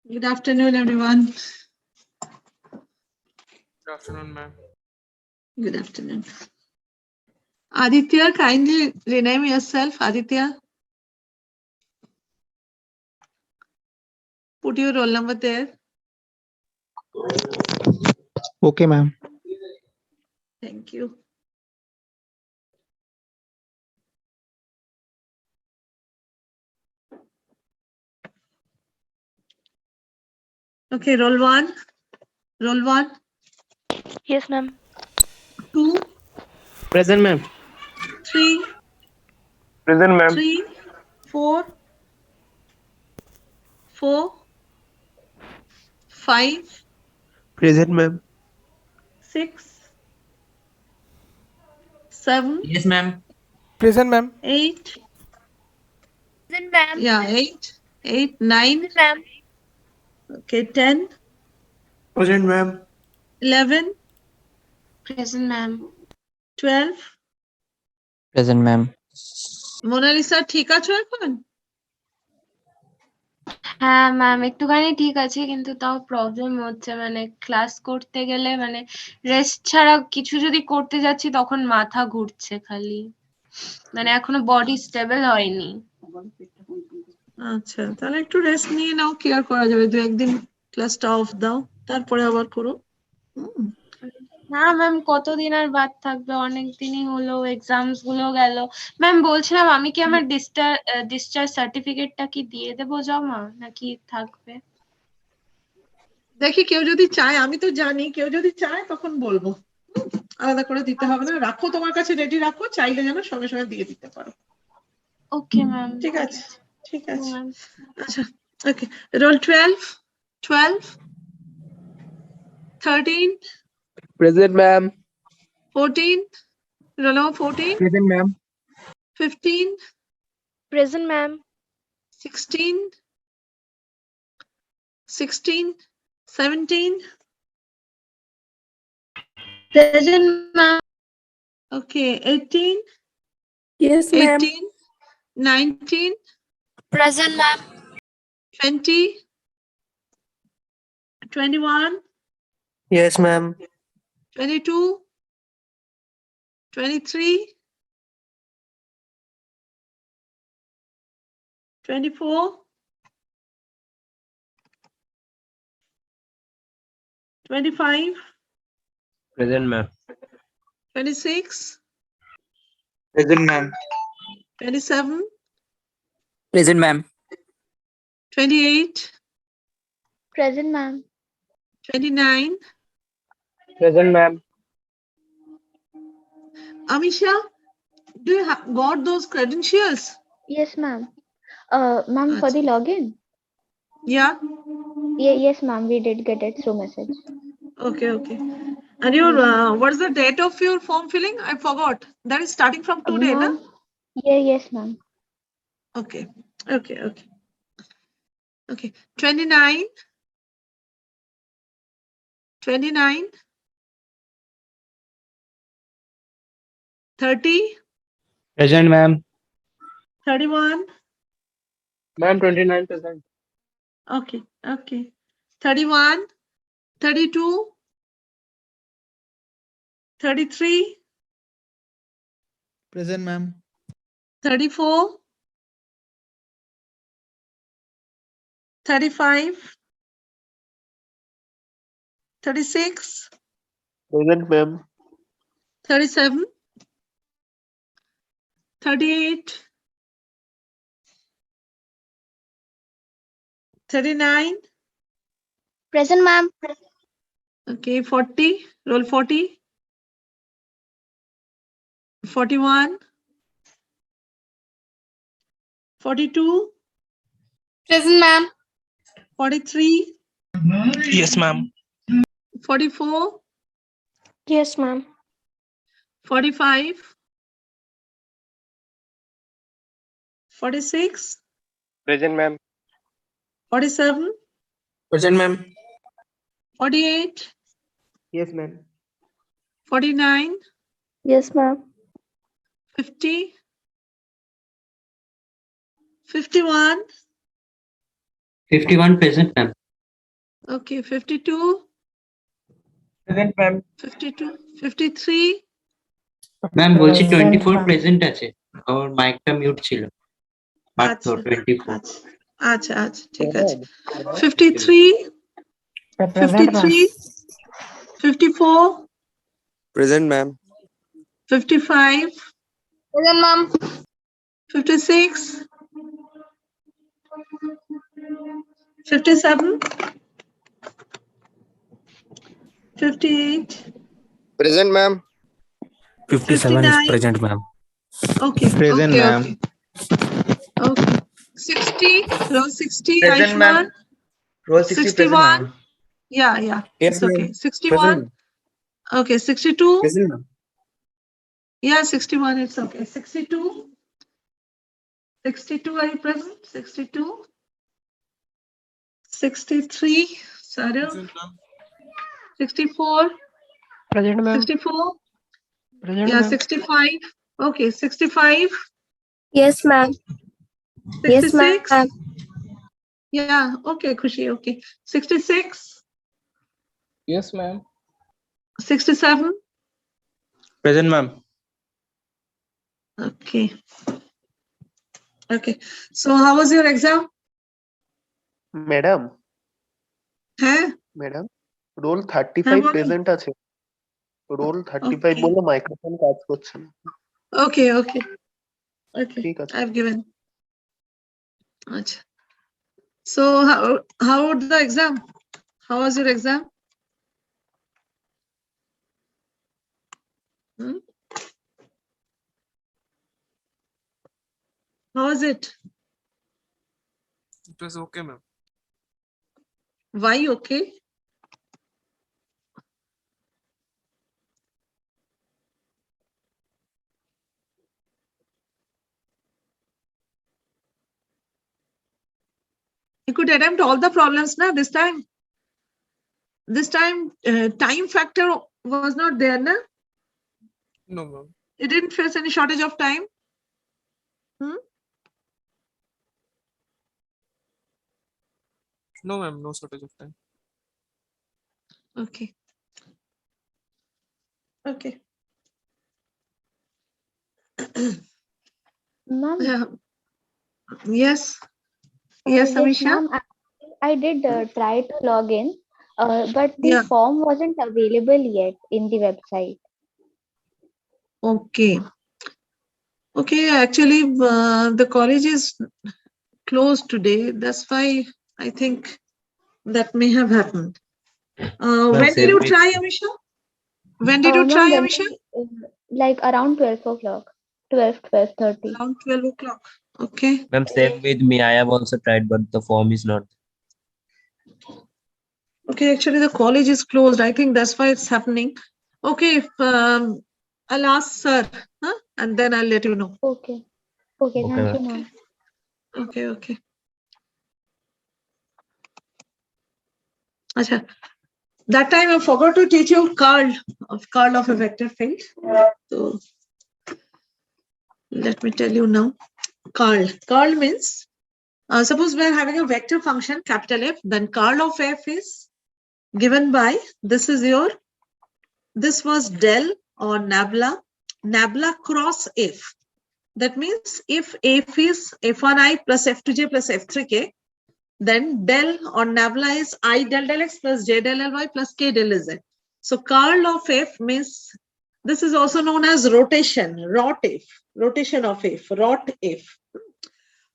Good afternoon, everyone. Good afternoon, ma'am. Good afternoon. Aditya, kindly rename yourself, Aditya. Put your roll number there. Okay, ma'am. Thank you. Okay, roll one. Roll one. Yes, ma'am. 2, Present, ma'am. 3, Present, ma'am. 3, 4, 4, 5, Present, ma'am. 6, 7, Yes, ma'am. Present, ma'am. 8. Present, ma'am. Yeah, 8, 9. Present, ma'am. Okay, 10, Present, ma'am. 11, Present, ma'am. 12. Present, ma'am. Mona Lisa ঠিক আছো এখন? হ্যাঁ ma'am, একটুখানি ঠিক আছে, কিন্তু তাও problem হচ্ছে, মানে ক্লাস করতে গেলে মানে রেস্ট ছাড়া কিছু যদি করতে যাচ্ছি তখন মাথা ঘুরছে খালি, মানে এখনো বডি স্টেবল হয়নি। আচ্ছা, তাহলে একটু রেস্ট নিয়ে নাও, কি আর করা যাবে, 2-1 দিন ক্লাসটা অফ দাও, তারপরে আবার করো। না ম্যাম, কতদিন আর বাদ থাকবে, অনেক দিনই হলো, এক্সামস গুলো গেল। ম্যাম বলছিলাম, আমি কি আমার ডিসচার্জ সার্টিফিকেটটা কি দিয়ে দেবো জমা, নাকি থাকবে? দেখি কেউ যদি চায়, আমি তো জানি, কেউ যদি চায় তখন বলবো, আলাদা করে দিতে হবে না, রাখো তোমার কাছে রেডি রাখো, চাইলে যেন সঙ্গে সঙ্গে দিয়ে দিতে পারো। ওকে ম্যাম, ঠিক আছে, ঠিক আছে। ম্যাম। আচ্ছা, ওকে, role 12, 13, Present, ma'am. 14, roll number 14, Present, ma'am. 15, Present, ma'am. 16, 17. Present, ma'am. Okay, 18. Yes, ma'am. 18, 19, Present, ma'am. 20, 21, Yes, ma'am. 22, 23, 24, 25, Present, ma'am. 26, Present, ma'am. 27, Present, ma'am. 28, Present, ma'am. 29. Present, ma'am. Amisha, do you got those credentials? Yes, ma'am. Ma'am, for the login? Yeah. Yes, ma'am. We did get it through message. Okay, okay. And your what is the date of your form filling? I forgot. That is starting from today, na? Ma'am. Yes, ma'am. Okay, okay, okay. Okay. 29, 29, 30, Present, ma'am. 31. Ma'am, 29%. Okay, okay. 31, 32, 33, Present, ma'am. 34, 35, 36, Present, ma'am. 37, 38, 39. Present, ma'am. Okay, 40, roll 40, 41, 42, Present, ma'am. 43, Yes, ma'am. 44, Yes, ma'am. 45, 46, Present, ma'am. 47, Present, ma'am. 48, Yes, ma'am. 49, Yes, ma'am. 50, 51, 51 present, ma'am. okay, 52, Present, ma'am. 52, 53, ma'am বলছি 24 present আছে ওর মাইকটা mute ছিল মাত্র আচ্ছা 24 আচ্ছা আচ্ছা আচ্ছা ঠিক আছে 53, 53, 54, present ma'am 55, Present, ma'am. 56, 57, 58, present ma'am 57 is 59. present, ma'am. Okay, Present, okay, ma'am. okay, okay. 60, row 60, Present, ma'am. Aishman. roll 60 present, 61, ma'am. yeah, yeah, Yes, it's ma'am. okay. 61, Present, okay, 62, present, ma'am. yeah, 61, it's okay. 62, 62, are you present? 62, 63, Saru, 64, Present, 64, Present, yeah, 65, okay, 65, Yes, ma'am. 66, yeah, okay, Khushi, okay, 66, Yes, ma'am. 67, Present, ma'am. okay, okay. So how was your exam? Madam হ্যাঁ madam roll 35 হ্যাঁ বলো present আছে role 35 Okay. বললো microphone কাজ করছে না Okay, okay, okay. ঠিক আছে I've given. Acha. So how was the exam? How was your exam? Hmm? How was it? It was okay, ma'am. Why okay? You could attempt all the problems na this time. This time time factor was not there na. No, ma'am. You didn't face any shortage of time. Hmm? No, ma'am. No shortage of time. Okay. Okay. Ma'am, Yes. Yes, yes, Amisha. ma'am. I did try to log in, but the Yeah. form wasn't available yet in the website. Okay. Okay. Actually, the college is closed today. That's why I think that may have happened. When did you try, Amisha? When did you Ma'am, try, when Amisha? like around 12 o'clock, 12:30. Around 12 o'clock. Okay. Ma'am, same with me. I have also tried, but the form is not. Okay. Actually, the college is closed. I think that's why it's happening. Okay. I'll ask sir, huh? And then I'll let you know. Okay. Okay, Okay, thank you, ma'am. ma'am. Okay. Okay. Acha. That time I forgot to teach you curl of a vector field. So let me tell you now. Curl means suppose we are having a vector function capital F, then curl of F is given by this was del or nabla cross F. That means if F is F1i plus F2j plus F3k, then del or nabla is I del del x plus j del ly plus k del z. So curl of F means this is also known as rotation of F, rot F.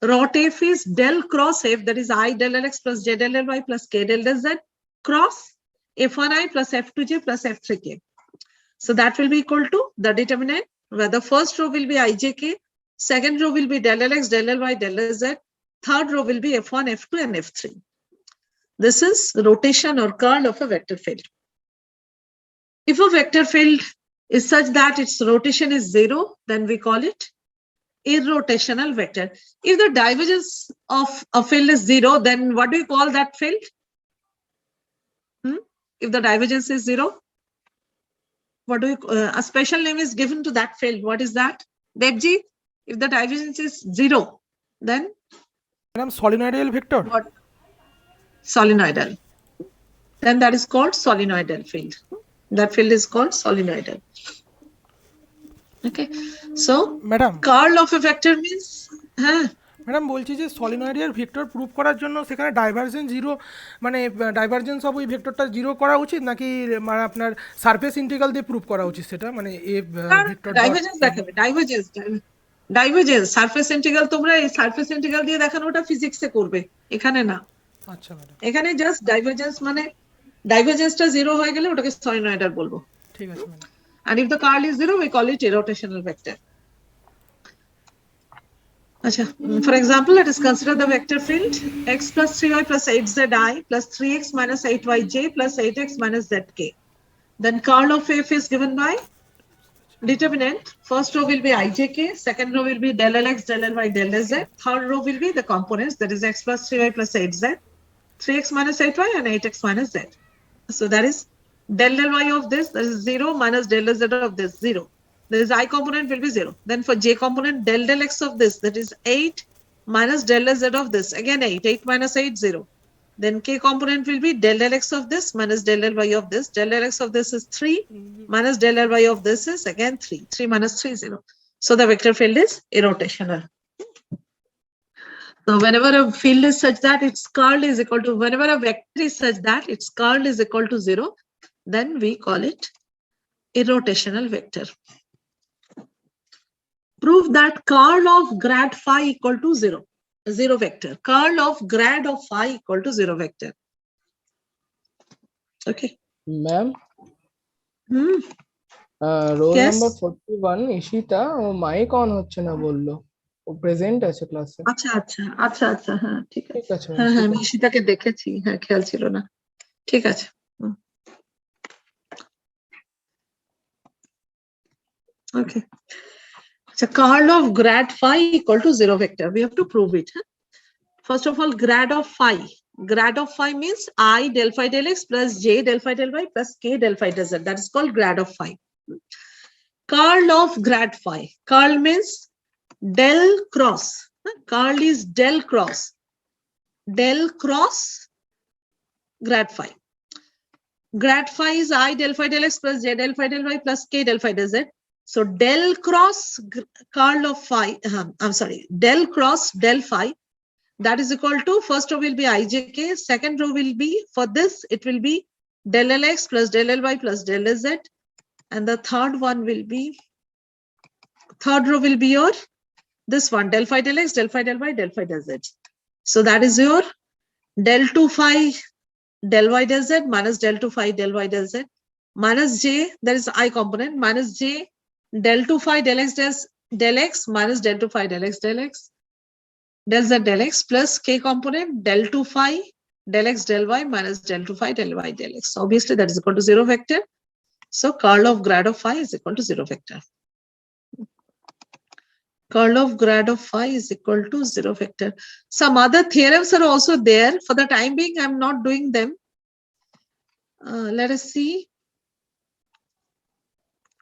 Rot F is del cross F, that is I del x plus j del ly plus k del z cross F1i plus F2j plus F3k. So that will be equal to the determinant where the first row will be ijk, second row will be del lx, del ly, del z, third row will be F1, F2 and F3. This is rotation or curl of a vector field. If a vector field is such that its rotation is 0, then we call it irrotational vector. If the divergence of a field is 0, then what do you call that field? If the divergence is 0, what do you, a special name is given to that field. What is that? Devji, if the divergence is 0, then? Madam, solenoidal vector. What? Solenoidal. Then that is called solenoidal field. That field is called solenoidal. Okay. So, Madam, curl of a vector means, madam বলছি যে সলিনয়েডের vector proof করার জন্য সেখানে divergence zero মানে divergence of ওই ভেক্টরটা zero করা উচিত নাকি মানে আপনার সারফেস ইন্টিগ্রাল দিয়ে প্রুফ করা উচিত সেটা মানে এ ভেক্টর ডাইভারজেন্স দেখাবে ডাইভারজেন্স সারফেস ইন্টিগ্রাল তোমরা এই সারফেস ইন্টিগ্রাল দিয়ে দেখানো ওটা ফিজিক্সে করবে, এখানে না। আচ্ছা ম্যাডাম, এখানে জাস্ট ডাইভারজেন্স মানে ডাইভারজেন্সটা 0 হয়ে গেলে ওটাকে সলিনয়েডাল বলবো। ঠিক আছে madam. And if the curl is 0, we call it irrotational vector. Achha. For example, let us consider the vector field x plus 3y plus 8zi plus 3x minus 8yj plus 8x minus zk. Then curl of F is given by determinant. First row will be ijk, second row will be del lx, del ly, del z. Third row will be the components, that is x plus 3y plus 8z, 3x minus 8y and 8x minus z. So that is del y of this, that is 0 minus del z of this, 0. There is I component will be 0. Then for j component, del x of this, that is 8 minus del z of this, again 8, 8 minus 8, 0. Then k component will be del x of this minus del y of this. Del x of this is 3 minus del y of this is again 3. 3 minus 3, 0. So the vector field is irrotational. So whenever a field is such that its curl is equal to, whenever a vector is such that its curl is equal to 0, then we call it irrotational vector. Prove that curl of grad phi equal to 0. 0 vector. Curl of grad of phi equal to 0 vector. Okay. Ma'am roll Yes. Number 41 Ishita ও mic on হচ্ছে না বললো, ও present আছে ক্লাসে। আচ্ছা হ্যাঁ ঠিক আছে। ঠিক আছে হ্যাঁ আমি ঈশিতাকে দেখেছি, হ্যাঁ খেয়াল ছিল না। ঠিক আছে। Okay. So curl of grad phi equal to 0 vector. We have to prove it. Huh? First of all, grad of phi. Grad of phi means I del phi del x plus j del phi del y plus k del phi del z. That is called grad of phi. Curl of grad phi. Curl means del cross. Curl is del cross. Del cross grad phi. Grad phi is I del phi del x plus j del phi del y plus k del phi del z. So del cross curl of phi, del cross del phi, that is equal to, first row will be ijk, second row will be, for this, it will be del lx plus del ly plus del lz, and the third one will be, third row will be your, this one, del phi del x, del phi del y, del phi del z. So that is your del 2 phi del y del z minus del 2 phi del y del z minus j, there is I component, minus j del 2 phi del x del x minus del 2 phi del x del x del z del x plus k component del 2 phi del x del y minus del 2 phi del y del x. So obviously that is equal to 0 vector. So curl of grad of phi is equal to 0 vector. Curl of grad of phi is equal to 0 vector. Some other theorems are also there. For the time being, I'm not doing them. Let us see.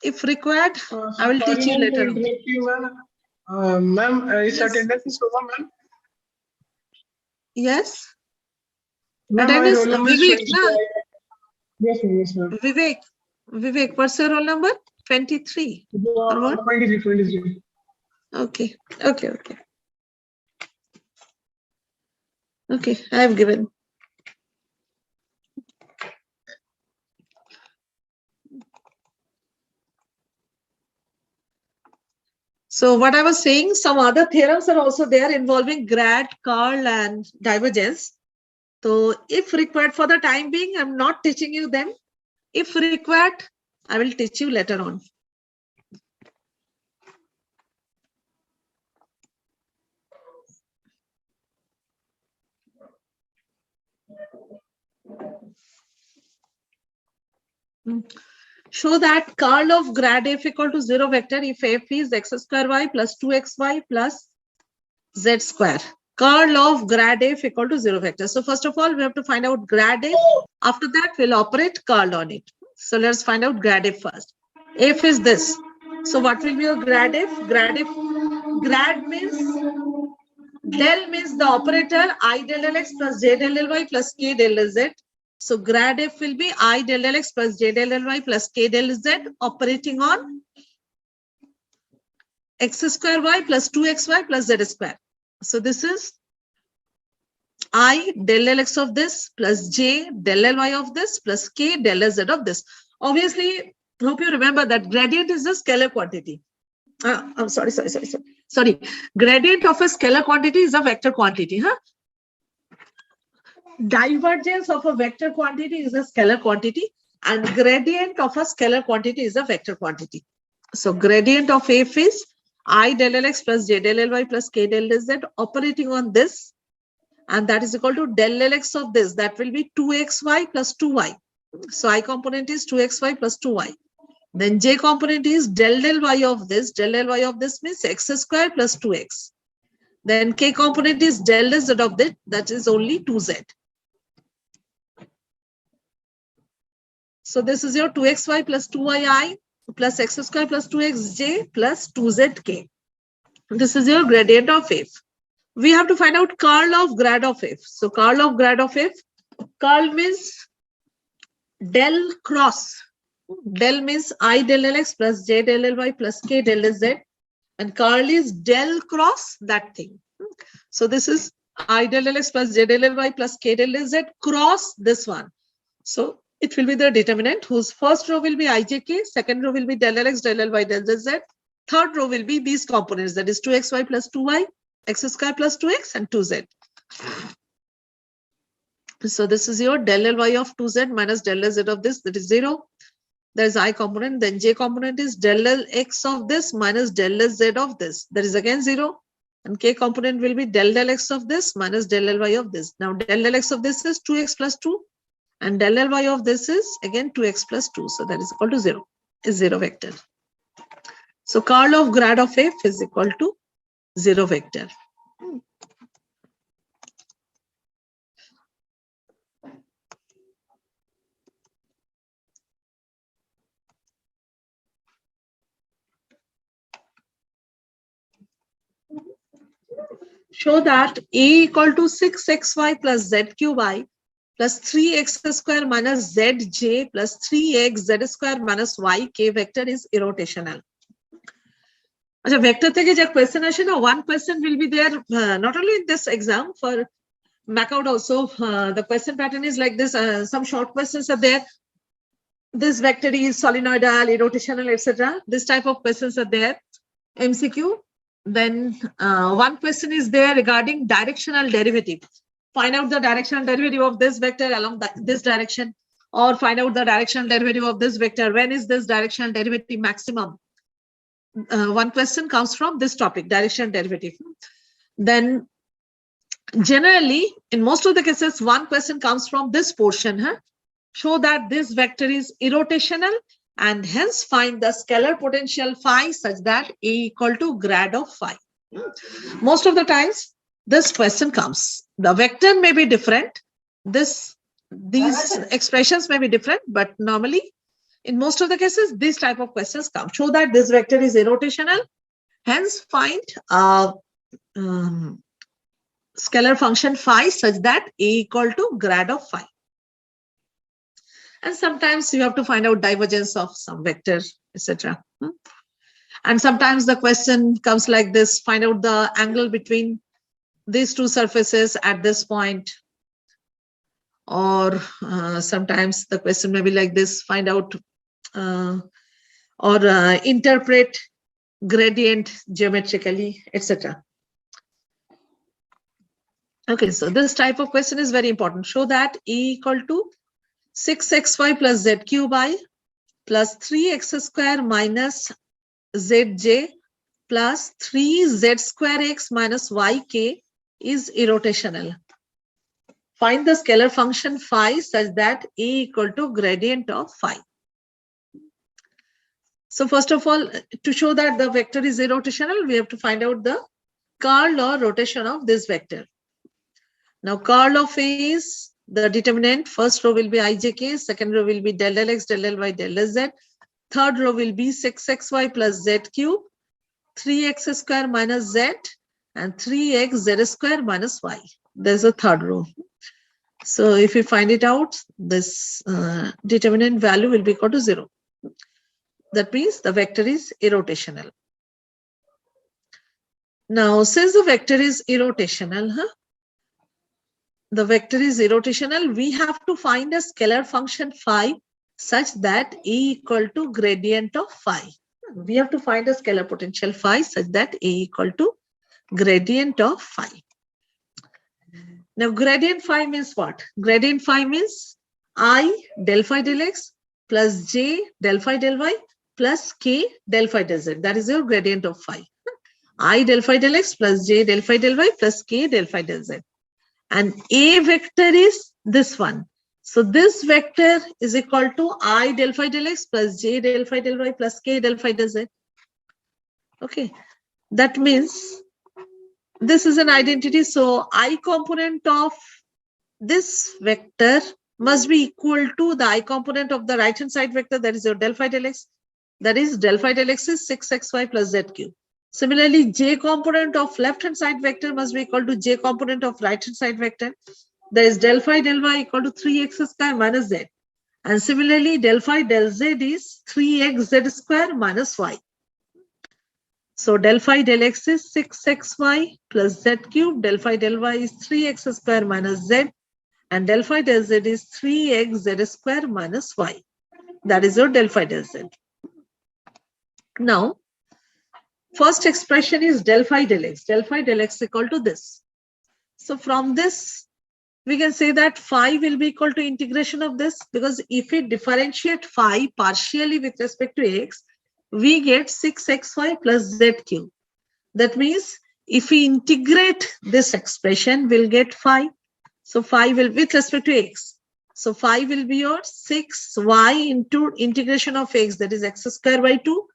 If required, I will teach you later on. Ma'am, is Yes. attendance is over, ma'am? Yes. Ma'am, my Attendance, roll number is Vivek, 20. na? Yes, ma'am. Vivek, what's your roll number? 23. Or what? 23. Okay. Okay, I have given. So what I was saying, some other theorems are also there involving grad, curl, and divergence. So if required, for the time being, I'm not teaching you them. If required, I will teach you later on. Show that curl of grad f equal to 0 vector if f is x square y plus 2xy plus z square. Curl of grad f equal to 0 vector. So first of all, we have to find out grad f. After that, we'll operate curl on it. So let's find out grad f first. F is this. So what will be your grad f? Grad means del means the operator I del lx plus j del ly plus k del z. So grad f will be I del lx plus j del ly plus k del z operating on x square y plus 2xy plus z square. So this is I del lx of this plus j del ly of this plus k del z of this. Obviously, hope you remember that gradient is a scalar quantity. I'm sorry. Gradient of a scalar quantity is a vector quantity. Divergence of a vector quantity is a scalar quantity, and gradient of a scalar quantity is a vector quantity. So gradient of f is I del lx plus j del ly plus k del z operating on this, and that is equal to del lx of this. That will be 2xy plus 2y. So I component is 2xy plus 2y. Then j component is del y of this. Del y of this means x square plus 2x. Then k component is del z of that. That is only 2z. So this is your 2xy plus 2yi plus x square plus 2xj plus 2zk. This is your gradient of f. We have to find out curl of grad of f. So curl of grad of f, curl means del cross. Del means I del lx plus j del ly plus k del z, and curl is del cross that thing. So this is I del lx plus j del ly plus k del z cross this one. So it will be the determinant whose first row will be ijk, second row will be del lx del ly del z, third row will be these components, that is 2xy plus 2y, x square plus 2x, and 2z. So this is your del ly of 2z minus del z of this, that is 0. There is I component, then j component is del x of this minus del z of this, that is again 0. And k component will be del x of this minus del y of this. Now del x of this is 2x plus 2, and del y of this is again 2x plus 2. So that is equal to 0, is 0 vector. So curl of grad of f is equal to 0 vector. Show that a equal to 6xy plus z cube I plus 3x square minus zj plus 3x z square minus y k vector is irrotational. আচ্ছা vector থেকে যে question আসে না, one question will be there not only in this exam, for MAC out also. The question pattern is like this. Some short questions are there. This vector is solenoidal, irrotational, etc. This type of questions are there. MCQ. Then one question is there regarding directional derivative. Find out the directional derivative of this vector along this direction, or find out the directional derivative of this vector. When is this directional derivative maximum? One question comes from this topic, directional derivative. Then generally, in most of the cases, one question comes from this portion. Show that this vector is irrotational and hence find the scalar potential phi such that A equal to grad of phi. Most of the times, this question comes. The vector may be different. These expressions may be different, but normally, in most of the cases, these type of questions come. Show that this vector is irrotational, hence find scalar function phi such that A equal to grad of phi. And sometimes you have to find out divergence of some vector, etc. And sometimes the question comes like this: find out the angle between these two surfaces at this point. Or sometimes the question may be like this: find out or interpret gradient geometrically, etc. Okay, so this type of question is very important. Show that E equal to 6xy plus z cube I plus 3x square minus zj plus 3z square x minus yk is irrotational. Find the scalar function phi such that A equal to gradient of phi. So first of all, to show that the vector is irrotational, we have to find out the curl or rotation of this vector. Now curl of A is the determinant. First row will be ijk, second row will be del del x, del del y, del del z. Third row will be 6xy plus z cube, 3x square minus z, and 3x z square minus y. There's a third row. So if we find it out, this determinant value will be equal to 0. That means the vector is irrotational. Now, since the vector is irrotational, we have to find a scalar function phi such that A equal to gradient of phi. We have to find a scalar potential phi such that A equal to gradient of phi. Now, gradient phi means what? Gradient phi means I del phi del x plus j del phi del y plus k del phi del z. That is your gradient of phi. I del phi del x plus j del phi del y plus k del phi del z. And A vector is this one. So this vector is equal to I del phi del x plus j del phi del y plus k del phi del z. Okay, that means this is an identity. So I component of this vector must be equal to the I component of the right hand side vector, that is your del phi del x. That is del phi del x is 6xy plus z cube. Similarly, j component of left hand side vector must be equal to j component of right hand side vector. There is del phi del y equal to 3x square minus z. And similarly, del phi del z is 3x z square minus y. So del phi del x is 6xy plus z cube, del phi del y is 3x square minus z, and del phi del z is 3x z square minus y. That is your del phi del z. Now, first expression is del phi del x. Del phi del x equal to this. So from this, we can say that phi will be equal to integration of this, because if we differentiate phi partially with respect to x, we get 6xy plus z cube. That means if we integrate this expression, we'll get phi. So phi will with respect to x. So phi will be your 6y into integration of x, that is x square by 2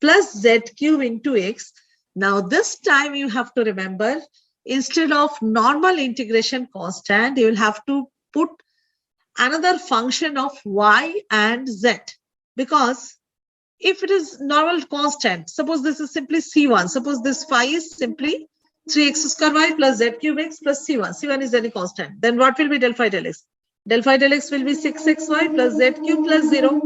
plus z cube into x. Now this time you have to remember, instead of normal integration constant, you will have to put another function of y and z, because if it is normal constant, suppose this is simply c1, suppose this phi is simply 3x square y plus z cube x plus c1. C1 is any constant. Then what will be del phi del x? Del phi del x will be 6xy plus z cube plus 0.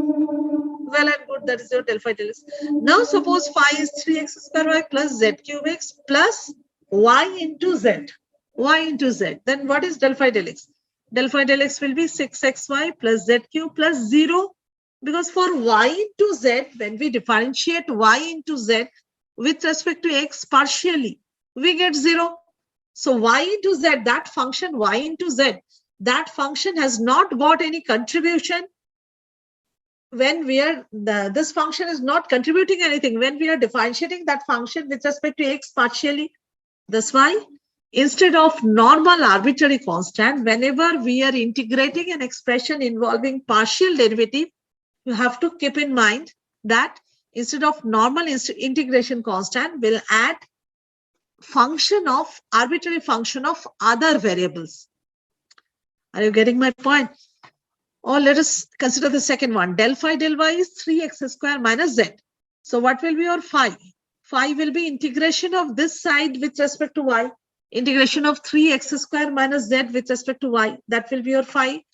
Well and good. put that is your del phi del x. Now suppose phi is 3x square y plus z cube x plus y into z. Y into z. Then what is del phi del x? Del phi del x will be 6xy plus z cube plus 0. Because for y into z, when we differentiate y into z with respect to x partially, we get 0. So y into z, that function y into z, that function has not got any contribution when we are, this function is not contributing anything when we are differentiating that function with respect to x partially. That's why instead of normal arbitrary constant, whenever we are integrating an expression involving partial derivative, you have to keep in mind that instead of normal integration constant, we'll add arbitrary function of other variables. Are you getting my point? Or let us consider the second one. Del phi del y is 3x square minus z. So what will be your phi? Phi will be integration of this side with respect to y. Integration of 3x square minus z with respect to y. That will be your phi.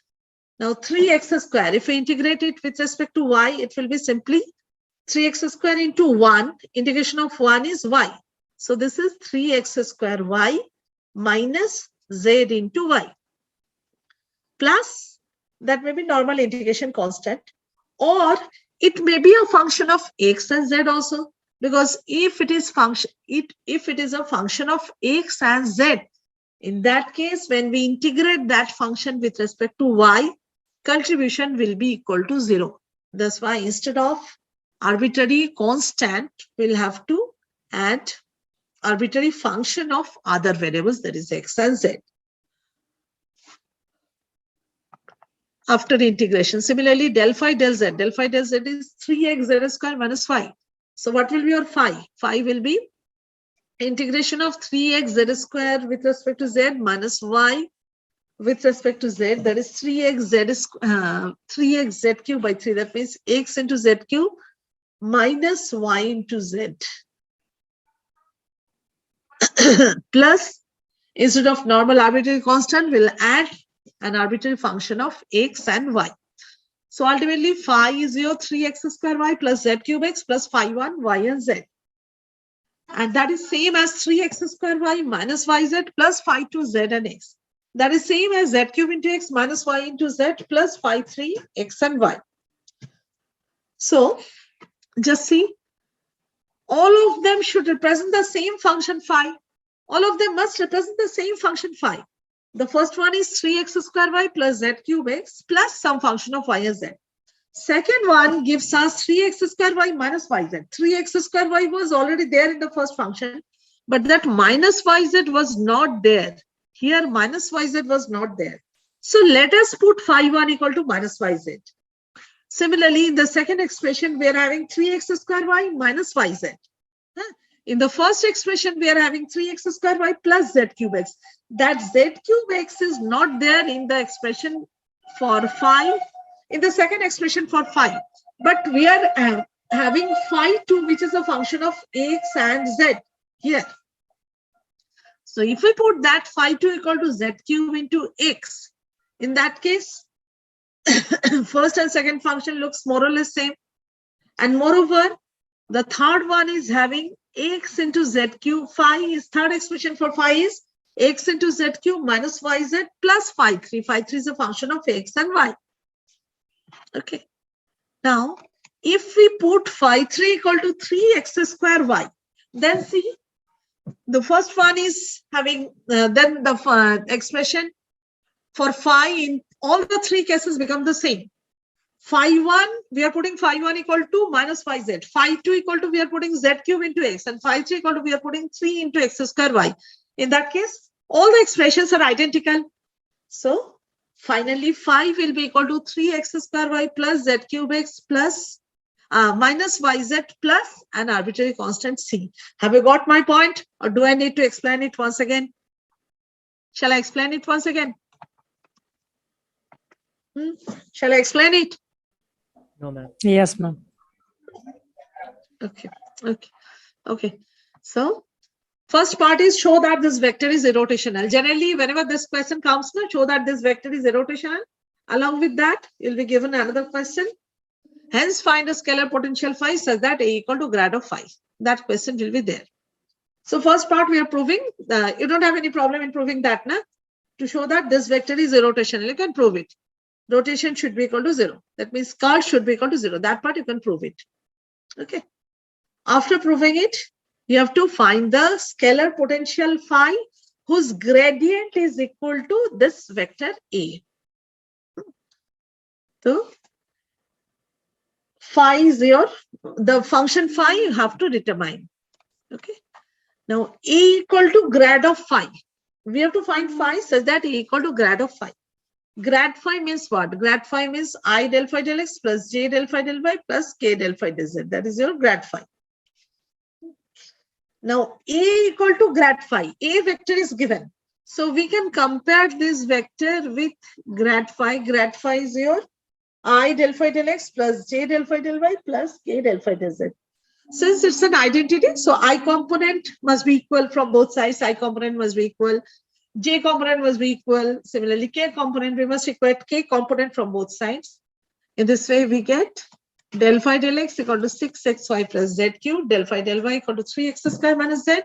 Now 3x square, if we integrate it with respect to y, it will be simply 3x square into 1. Integration of 1 is y. So this is 3x square y minus z into y. Plus, that may be normal integration constant, or it may be a function of x and z also, because if it is a function of x and z, in that case, when we integrate that function with respect to y, contribution will be equal to 0. That's why instead of arbitrary constant, we'll have to add arbitrary function of other variables, that is x and z. After integration, similarly, del phi del z is 3x z square minus phi. So what will be your phi? Phi will be integration of 3x z square with respect to z minus y with respect to z. That is 3x z cube by 3. That means x into z cube minus y into z. Plus, instead of normal arbitrary constant, we'll add an arbitrary function of x and y. So ultimately, phi is your 3x square y plus z cube x plus phi 1 y and z. And that is same as 3x square y minus yz plus phi 2 z and x. That is same as z cube into x minus y into z plus phi 3 x and y. So just see, all of them should represent the same function phi. All of them must represent the same function phi. The first one is 3x square y plus z cube x plus some function of y and z. Second one gives us 3x square y minus yz. 3x square y was already there in the first function, but that minus yz was not there. Here minus yz was not there. So let us put phi 1 equal to minus yz. Similarly, in the second expression, we are having 3x square y minus yz. In the first expression, we are having 3x square y plus z cube x. That z cube x is not there in the expression for phi, in the second expression for phi. But we are having phi 2, which is a function of x and z here. So if we put that phi 2 equal to z cube into x, in that case, first and second function looks more or less same. And moreover, the third one is having x into z cube. Phi is, third expression for phi is x into z cube minus yz plus phi 3. Phi 3 is a function of x and y. Okay. Now, if we put phi 3 equal to 3x square y, then see, the first one is having, then the expression for phi in all the three cases become the same. Phi 1, we are putting phi 1 equal to minus yz. Phi 2 equal to, we are putting z cube into x. And phi 3 equal to, we are putting 3 into x square y. In that case, all the expressions are identical. So, finally, phi will be equal to 3x square y plus z cube x plus minus yz plus an arbitrary constant c. Have you got my point? Or do I need to explain it once again? Shall I explain it once again? Shall I explain it? No, ma'am. Yes, ma'am. Okay. So, first part is show that this vector is irrotational. Generally, whenever this question comes, show that this vector is irrotational. Along with that, you'll be given another question. Hence, find a scalar potential phi such that A equal to grad of phi. That question will be there. So first part we are proving, you don't have any problem in proving that, na? To show that this vector is irrotational, you can prove it. Rotation should be equal to 0. That means curl should be equal to 0. That part you can prove it. Okay. After proving it, you have to find the scalar potential phi whose gradient is equal to this vector A. So phi is the function phi you have to determine. Okay. Now A equal to grad of phi. We have to find phi such that A equal to grad of phi. Grad phi means what? Grad phi means I del phi del x plus j del phi del y plus k del phi del z. That is your grad phi. Now A equal to grad phi. A vector is given. So we can compare this vector with grad phi. Grad phi is your I del phi del x plus j del phi del y plus k del phi del z. Since it's an identity, so I component must be equal from both sides. I component must be equal. J component must be equal. Similarly, K component, we must equate K component from both sides. In this way, we get del phi del x equal to 6xy plus z cube, del phi del y equal to 3x square minus z,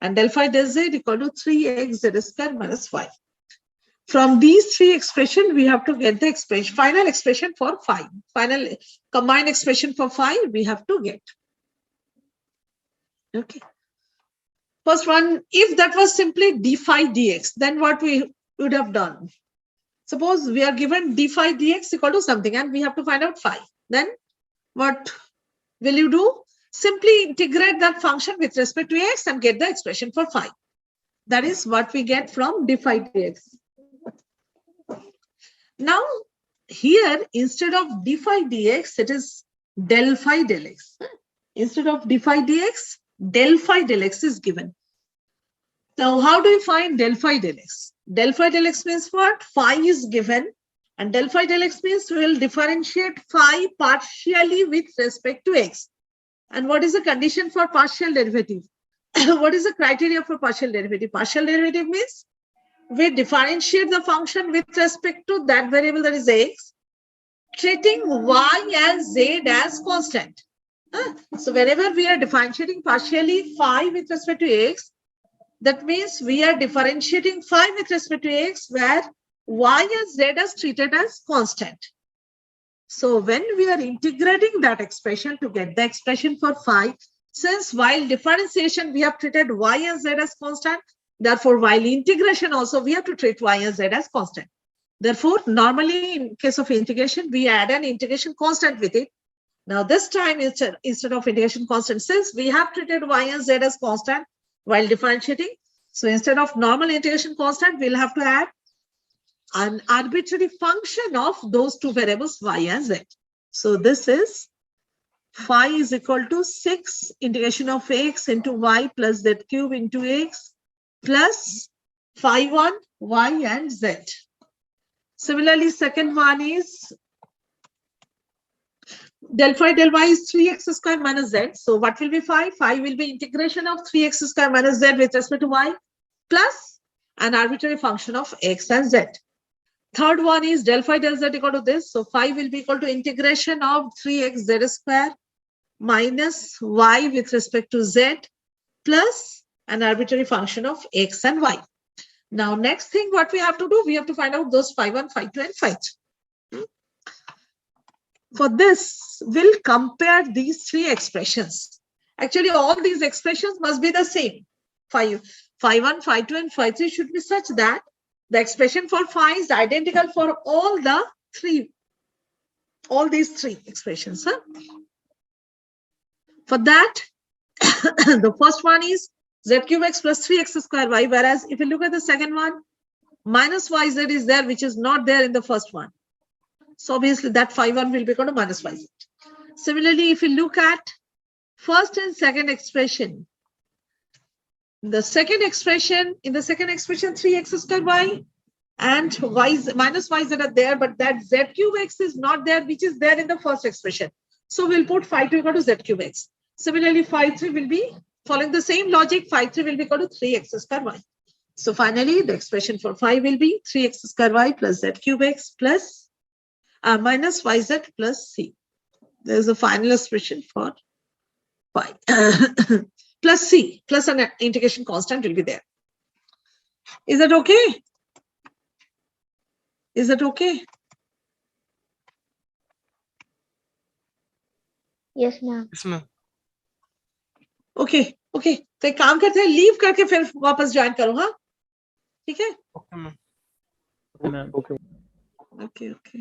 and del phi del z equal to 3x z square minus 5. From these three expressions, we have to get the expression, final expression for phi. Final combined expression for phi, we have to get. Okay. First one, if that was simply d phi dx, then what we would have done? Suppose we are given d phi dx equal to something and we have to find out phi. Then what will you do? Simply integrate that function with respect to x and get the expression for phi. That is what we get from d phi dx. Now, here, instead of d phi dx, it is del phi del x. Instead of d phi dx, del phi del x is given. Now, how do you find del phi del x? Del phi del x means what? Phi is given, and del phi del x means we will differentiate phi partially with respect to x. And what is the condition for partial derivative? What is the criteria for partial derivative? Partial derivative means we differentiate the function with respect to that variable that is x, treating y and z as constant. So whenever we are differentiating partially phi with respect to x, that means we are differentiating phi with respect to x where y and z is treated as constant. So when we are integrating that expression to get the expression for phi, since while differentiation we have treated y and z as constant, therefore while integration also we have to treat y and z as constant. Therefore, normally in case of integration, we add an integration constant with it. Now this time instead of integration constant, since we have treated y and z as constant while differentiating, so instead of normal integration constant, we'll have to add an arbitrary function of those two variables y and z. So this is phi is equal to 6 integration of x into y plus z cube into x plus phi 1 y and z. Similarly, second one is del phi del y is 3x square minus z. So what will be phi? Phi will be integration of 3x square minus z with respect to y plus an arbitrary function of x and z. Third one is del phi del z equal to this. So phi will be equal to integration of 3x z square minus y with respect to z plus an arbitrary function of x and y. Now, next thing what we have to do, we have to find out those phi 1, phi 2 and phi 3. For this, we'll compare these three expressions. Actually, all these expressions must be the same. Phi 1, phi 2 and phi 3 should be such that the expression for phi is identical for all these three expressions. Huh? For that, the first one is z cube x plus 3x square y, whereas if you look at the second one, minus yz is there, which is not there in the first one. So obviously that phi 1 will be equal to minus yz. Similarly, if you look at first and second expression, in the second expression 3x square y and minus yz are there, but that z cube x is not there, which is there in the first expression. So we'll put phi 2 equal to z cube x. Similarly, phi 3 will be following the same logic. Phi 3 will be equal to 3x square y. So finally, the expression for phi will be 3x square y plus z cube x plus minus yz plus c. There's a final expression for phi. Plus C, plus an integration constant will be there. Is that okay? Is that okay? Yes, ma'am. Yes, ma'am. Okay okay तो एक काम करते हैं leave करके फिर वापस join करूँ हाँ ठीक है Okay, ma'am. Okay. Okay okay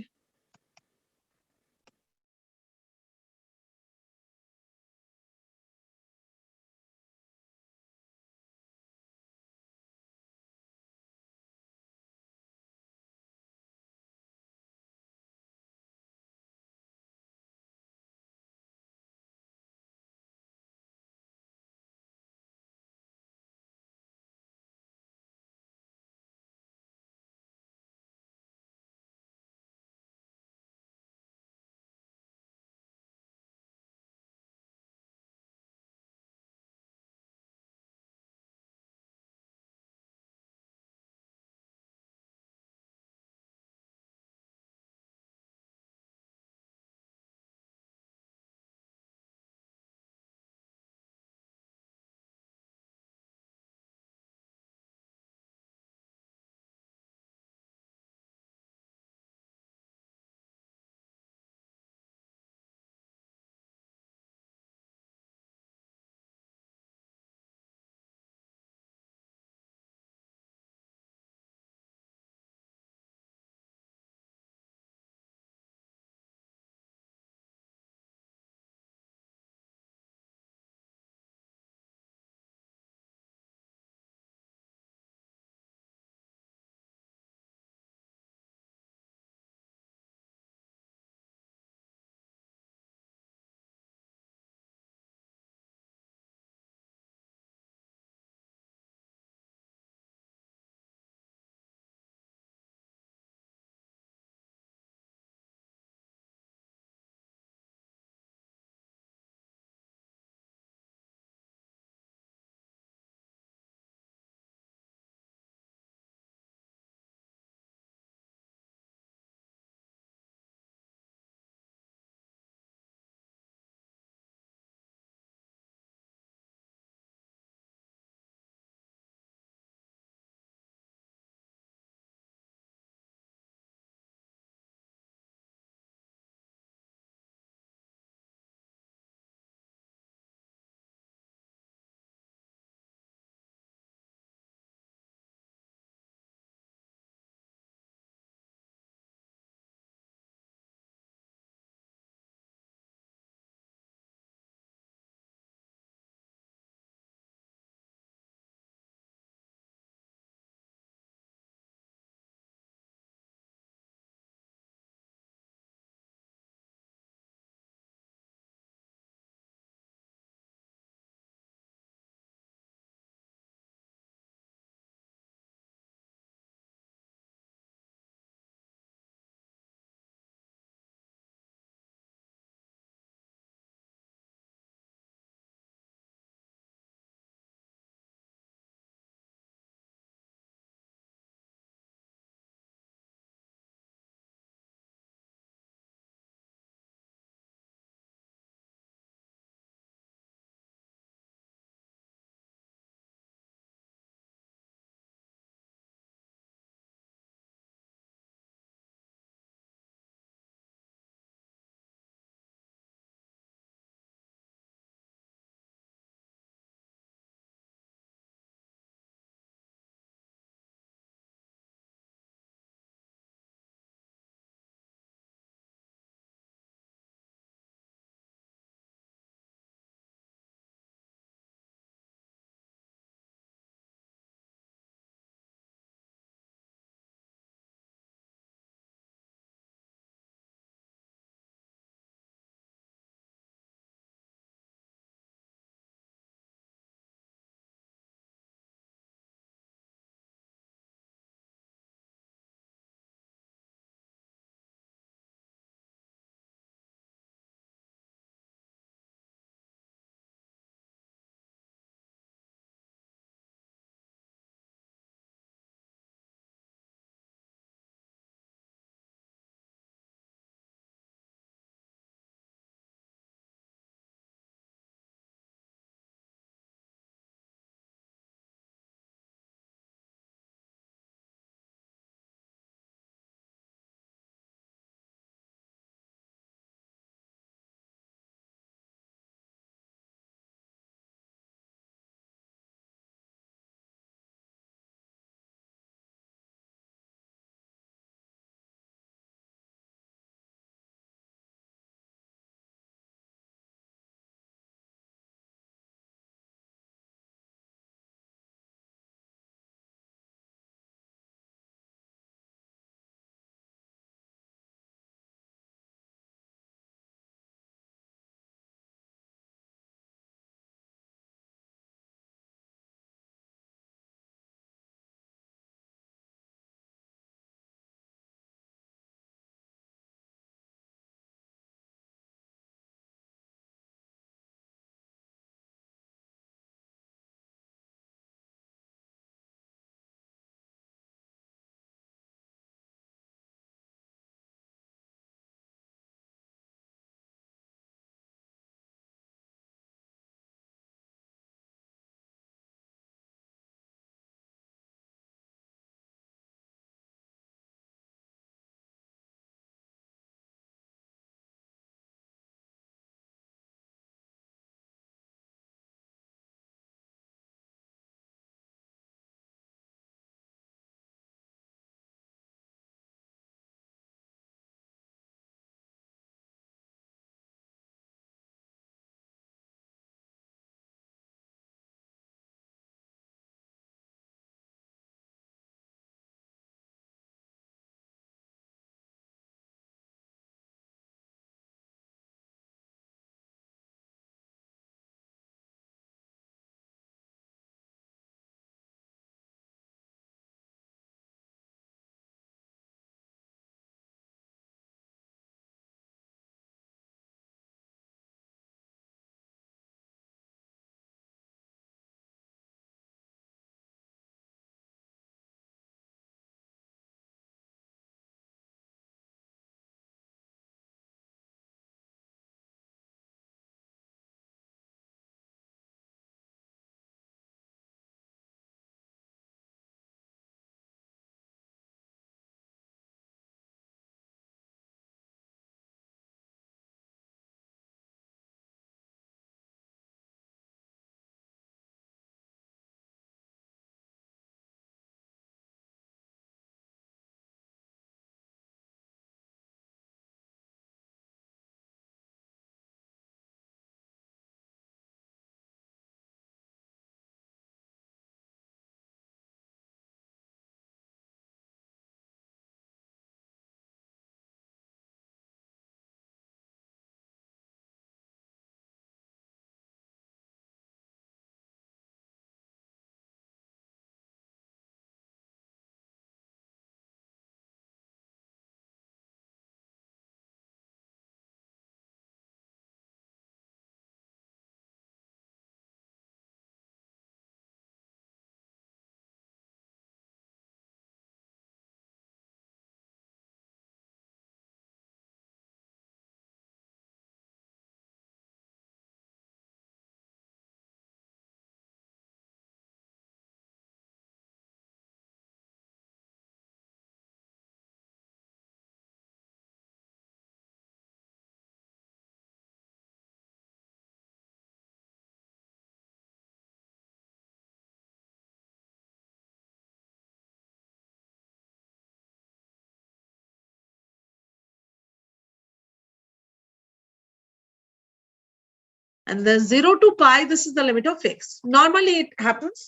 And the 0 to pi, this is the limit of x. Normally it happens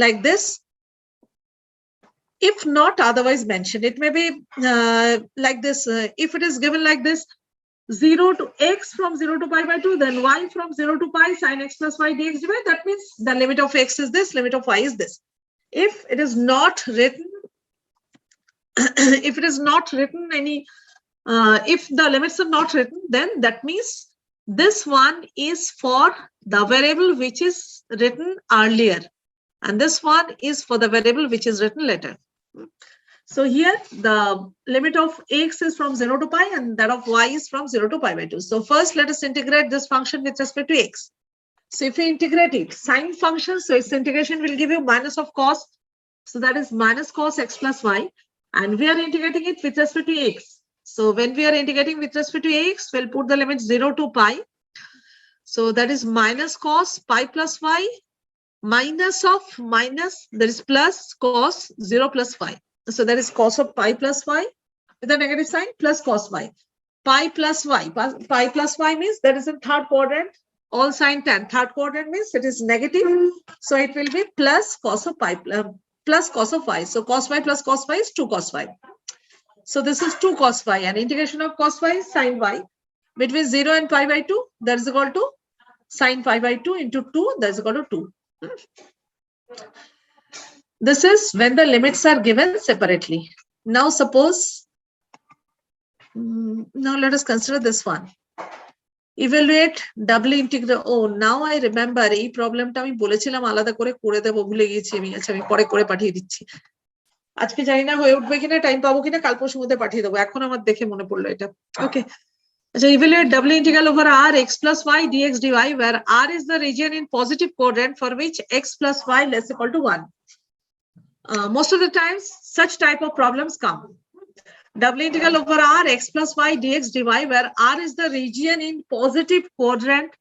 like this. If not otherwise mentioned, it may be like this. If it is given like this, 0 to x from 0 to pi by 2, then y from 0 to pi sine x plus y dx dy. That means the limit of x is this, limit of y is this. If it is not written, if it is not written any, if the limits are not written, then that means this one is for the variable which is written earlier, and this one is for the variable which is written later. So here the limit of x is from 0 to pi and that of y is from 0 to pi by 2. So first let us integrate this function with respect to x. So if we integrate it, sine function, so its integration will give you minus of cos. So that is minus cos x plus y. And we are integrating it with respect to x. So when we are integrating with respect to x, we'll put the limit 0 to pi. So that is minus cos pi plus y, minus of minus, that is plus cos 0 plus y. So that is cos of pi plus y with a negative sign plus cos y. Pi plus y. Pi plus y means that is in third quadrant. All sine tan. Third quadrant means it is negative. So it will be plus cos of pi plus cos of y. So cos y plus cos y is 2 cos y. So this is 2 cos y, and integration of cos y is sine y between 0 and pi by 2. That is equal to sine pi by 2 into 2. That is equal to 2. This is when the limits are given separately. Now suppose, now let us consider this one. Evaluate double integral. Oh, now I remember এই প্রবলেমটা আমি বলেছিলাম আলাদা করে করে দেব, ভুলে গেছি আমি। আচ্ছা আমি পরে করে পাঠিয়ে দিচ্ছি। আজকে জানি না হয়ে উঠবে কিনা, টাইম পাবো কিনা, কাল পরশুর মধ্যে পাঠিয়ে দেবো। এখন আমার দেখে মনে পড়লো এটা। ওকে। আচ্ছা, evaluate double integral over r x plus y dx dy where r is the region in positive quadrant for which x plus y less equal to 1. Most of the times such type of problems come. Double integral over r x plus y dx dy where r is the region in positive quadrant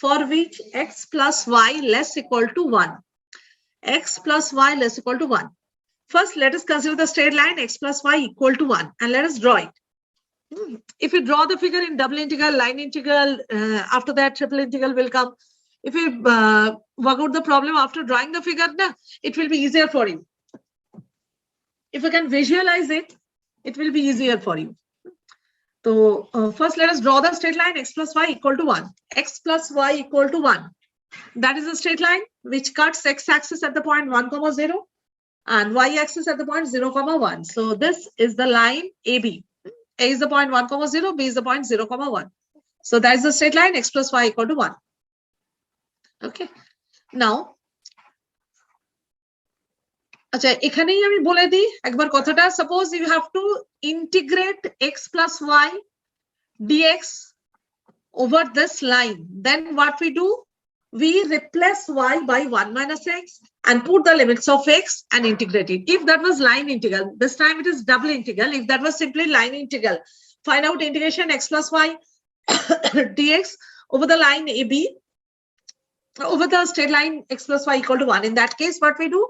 for which x plus y less equal to 1. X plus y less equal to 1. First, let us consider the straight line x plus y equal to 1 and let us draw it. If we draw the figure in double integral, line integral, after that triple integral will come. If we work out the problem after drawing the figure, it will be easier for you. If you can visualize it, it will be easier for you. So first let us draw the straight line x plus y equal to 1. X plus y equal to 1. That is a straight line which cuts x-axis at the point 1, 0 and y-axis at the point 0, 1. So this is the line AB. A is the point 1, 0, B is the point 0, 1. So that is the straight line x plus y equal to 1. Okay. Now, আচ্ছা এখানেই আমি বলে দিই একবার কথাটা। Suppose you have to integrate x plus y dx over this line. Then what we do? We replace y by 1 minus x and put the limits of x and integrate it. If that was line integral, this time it is double integral. If that was simply line integral, find out integration x plus y dx over the line AB, over the straight line x plus y equal to 1. In that case, what we do?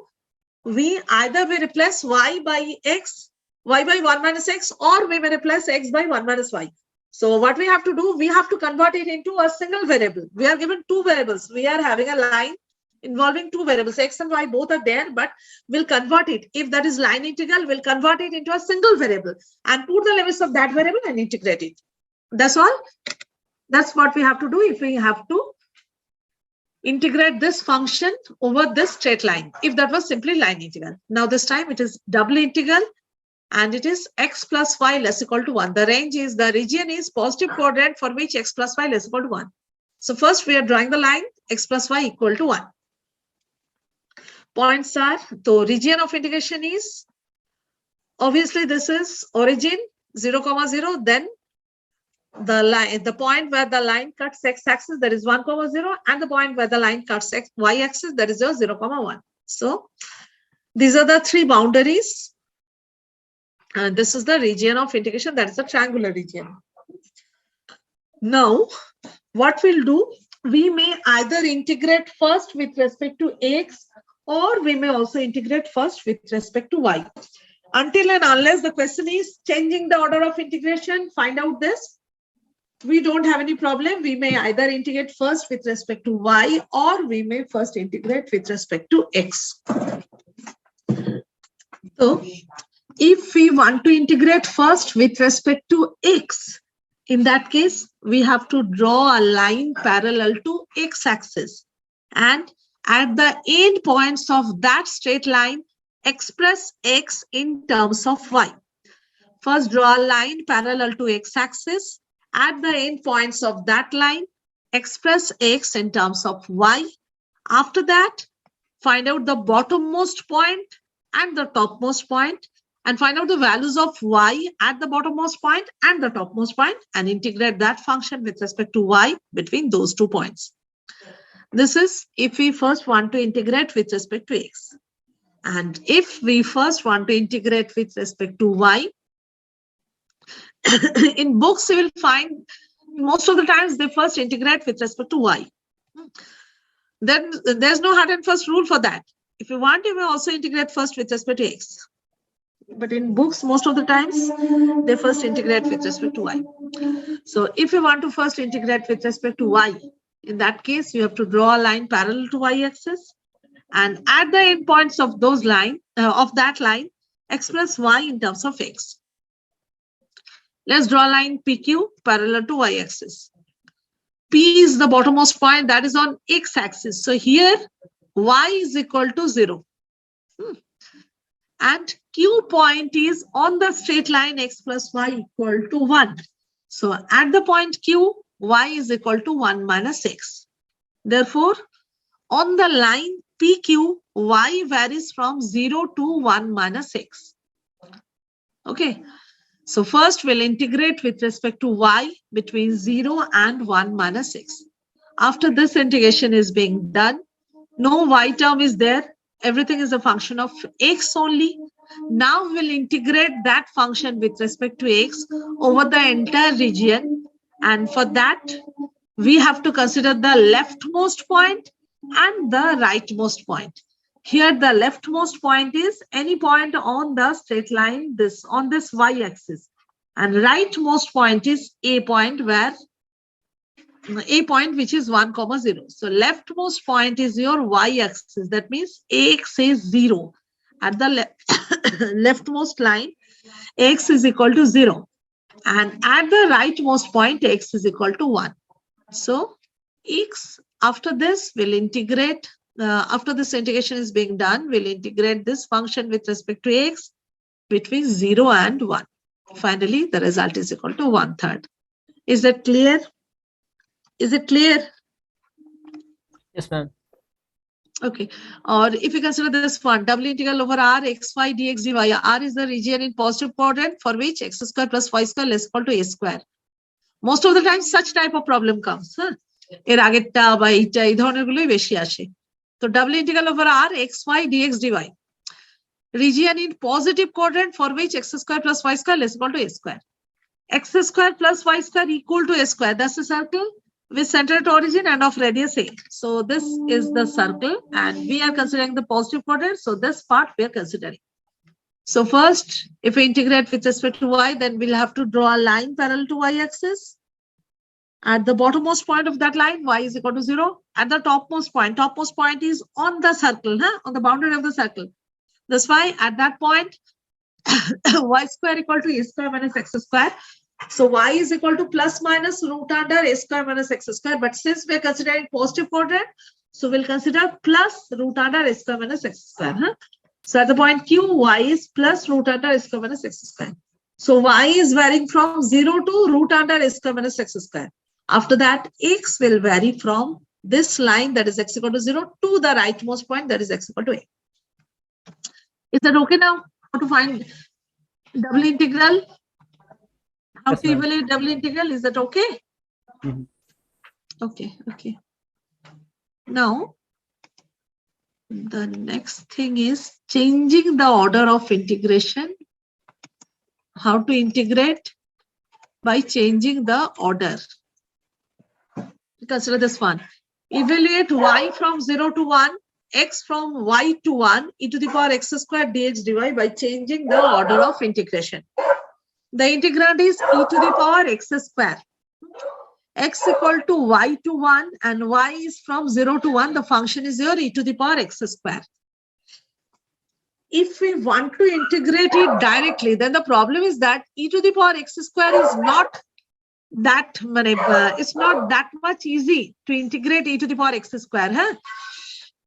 We either we replace y by x, y by 1 minus x, or we may replace x by 1 minus y. So what we have to do, we have to convert it into a single variable. We are given two variables. We are having a line involving two variables, x and y both are there, but we'll convert it. If that is line integral, we'll convert it into a single variable and put the limits of that variable and integrate it. That's all. That's what we have to do if we have to integrate this function over this straight line, if that was simply line integral. Now this time it is double integral and it is x plus y less equal to 1. The range is, the region is positive quadrant for which x plus y less equal to 1. So first we are drawing the line x plus y equal to 1. Points are, the region of integration is, obviously this is origin 0, 0, then the line, the point where the line cuts x-axis, that is 1, 0, and the point where the line cuts y-axis, that is 0, 1. So these are the three boundaries, and this is the region of integration, that is the triangular region. Now, what we'll do, we may either integrate first with respect to x, or we may also integrate first with respect to y. Until and unless the question is changing the order of integration, find out this. we don't have any problem. We may either integrate first with respect to y, or we may first integrate with respect to x. So if we want to integrate first with respect to x, in that case, we have to draw a line parallel to x-axis, and at the end points of that straight line, express x in terms of y. First, draw a line parallel to x-axis. At the end points of that line, express x in terms of y. After that, find out the bottommost point and the topmost point, and find out the values of y at the bottommost point and the topmost point, and integrate that function with respect to y between those 2 points. This is if we first want to integrate with respect to x. And if we first want to integrate with respect to y, in books you will find most of the times they first integrate with respect to y. Then there's no hard and fast rule for that. If you want, you may also integrate first with respect to x. But in books, most of the times, they first integrate with respect to y. So if you want to first integrate with respect to y, in that case, you have to draw a line parallel to y-axis. And at the end points of those that line, express y in terms of x. Let's draw a line PQ parallel to y-axis. P is the bottommost point that is on x-axis. So here, y is equal to 0. And Q point is on the straight line x plus y equal to 1. So at the point Q, y is equal to 1 minus x. Therefore, on the line PQ, y varies from 0 to 1 minus x. Okay. So first we'll integrate with respect to y between 0 and 1 minus x. After this integration is being done, no y term is there. Everything is a function of x only. Now we'll integrate that function with respect to x over the entire region. And for that, we have to consider the leftmost point and the rightmost point. Here, the leftmost point is any point on the straight line, on this y-axis. And rightmost point is a point which is 1, 0. So leftmost point is your y-axis. That means x is 0. At the leftmost line, x is equal to 0. And at the rightmost point, x is equal to 1. So x, after this, will integrate. After this integration is being done, we'll integrate this function with respect to x between 0 and 1. Finally, the result is equal to 1/3. Is that clear? Is it clear? Yes, ma'am. Okay. Or if you consider this one, double integral over r xy dx dy. R is the region in positive quadrant for which x square plus y square less equal to a square. Most of the time, such type of problem comes. এর আগেরটা বা এইটা এই ধরনের গুলোই বেশি আসে। So double integral over r xy dx dy. Region in positive quadrant for which x square plus y square less equal to a square. X square plus y square equal to a square. That's a circle with center at origin and of radius a. So this is the circle and we are considering the positive quadrant. So this part we are considering. So first, if we integrate with respect to y, then we'll have to draw a line parallel to y-axis. At the bottommost point of that line, y is equal to 0. At the topmost point is on the circle, on the boundary of the circle. That's why at that point, y square equal to a square minus x square. So y is equal to plus minus root under a square minus x square. But since we're considering positive quadrant, so we'll consider plus root under a square minus x square. So at the point Q, y is plus root under a square minus x square. So y is varying from 0 to root under a square minus x square. After that, x will vary from this line that is x equal to 0 to the rightmost point that is x equal to a. Is that okay now? How to find double integral? How Yes, to ma'am. evaluate double integral? Is that okay? Mhm. Okay. Now, the next thing is changing the order of integration. How to integrate? By changing the order. Consider this one. Evaluate y from 0 to 1, x from y to 1 e to the power x square dx dy by changing the order of integration. The integrand is e to the power x square. x equal to y to 1 and y is from 0 to 1, the function is your e to the power x square. If we want to integrate it directly, then the problem is that e to the power x square is not that it's not that much easy to integrate e to the power x square. Huh?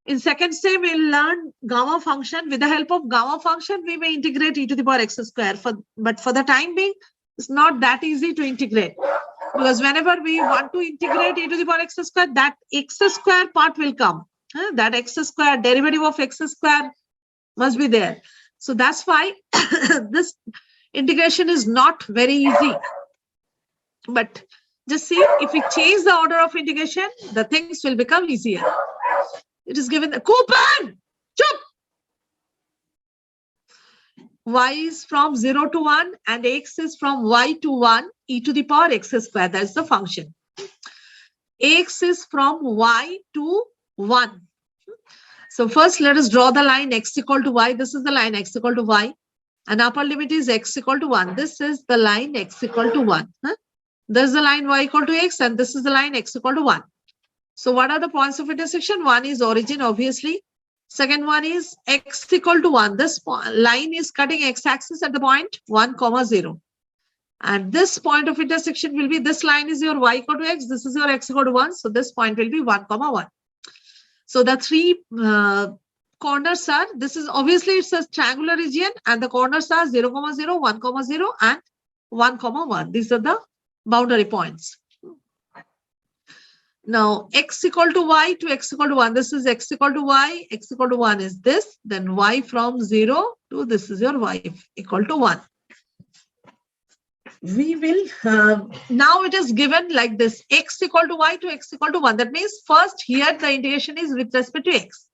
In second step, we'll learn gamma function. With the help of gamma function, we may integrate e to the power x square. But for the time being, it's not that easy to integrate. Because whenever we want to integrate e to the power x square, that x square part will come. That x square, derivative of x square must be there. So that's why this integration is not very easy. But just see, if we change the order of integration, the things will become easier. It is given the coupon. Chup. Y is from 0 to 1 and x is from y to 1 e to the power x square. That's the function. X is from y to 1. So first let us draw the line x equal to y. This is the line x equal to y. And upper limit is x equal to 1. This is the line x equal to 1. This is the line y equal to x and this is the line x equal to 1. So what are the points of intersection? One is origin, obviously. Second one is x equal to 1. This line is cutting x-axis at the point 1, 0. And this point of intersection will be, this line is your y equal to x. This is your x equal to 1. So this point will be 1, 1. So the three corners are, this is obviously it's a triangular region and the corners are 0, 0, 1, 0 and 1, 1. These are the boundary points. Now, x equal to y to x equal to 1. This is x equal to y, x equal to 1 is this. Then y from 0 to this is your y equal to 1. We will, now it is given like this, x equal to y to x equal to 1. That means first here the integration is with respect to x.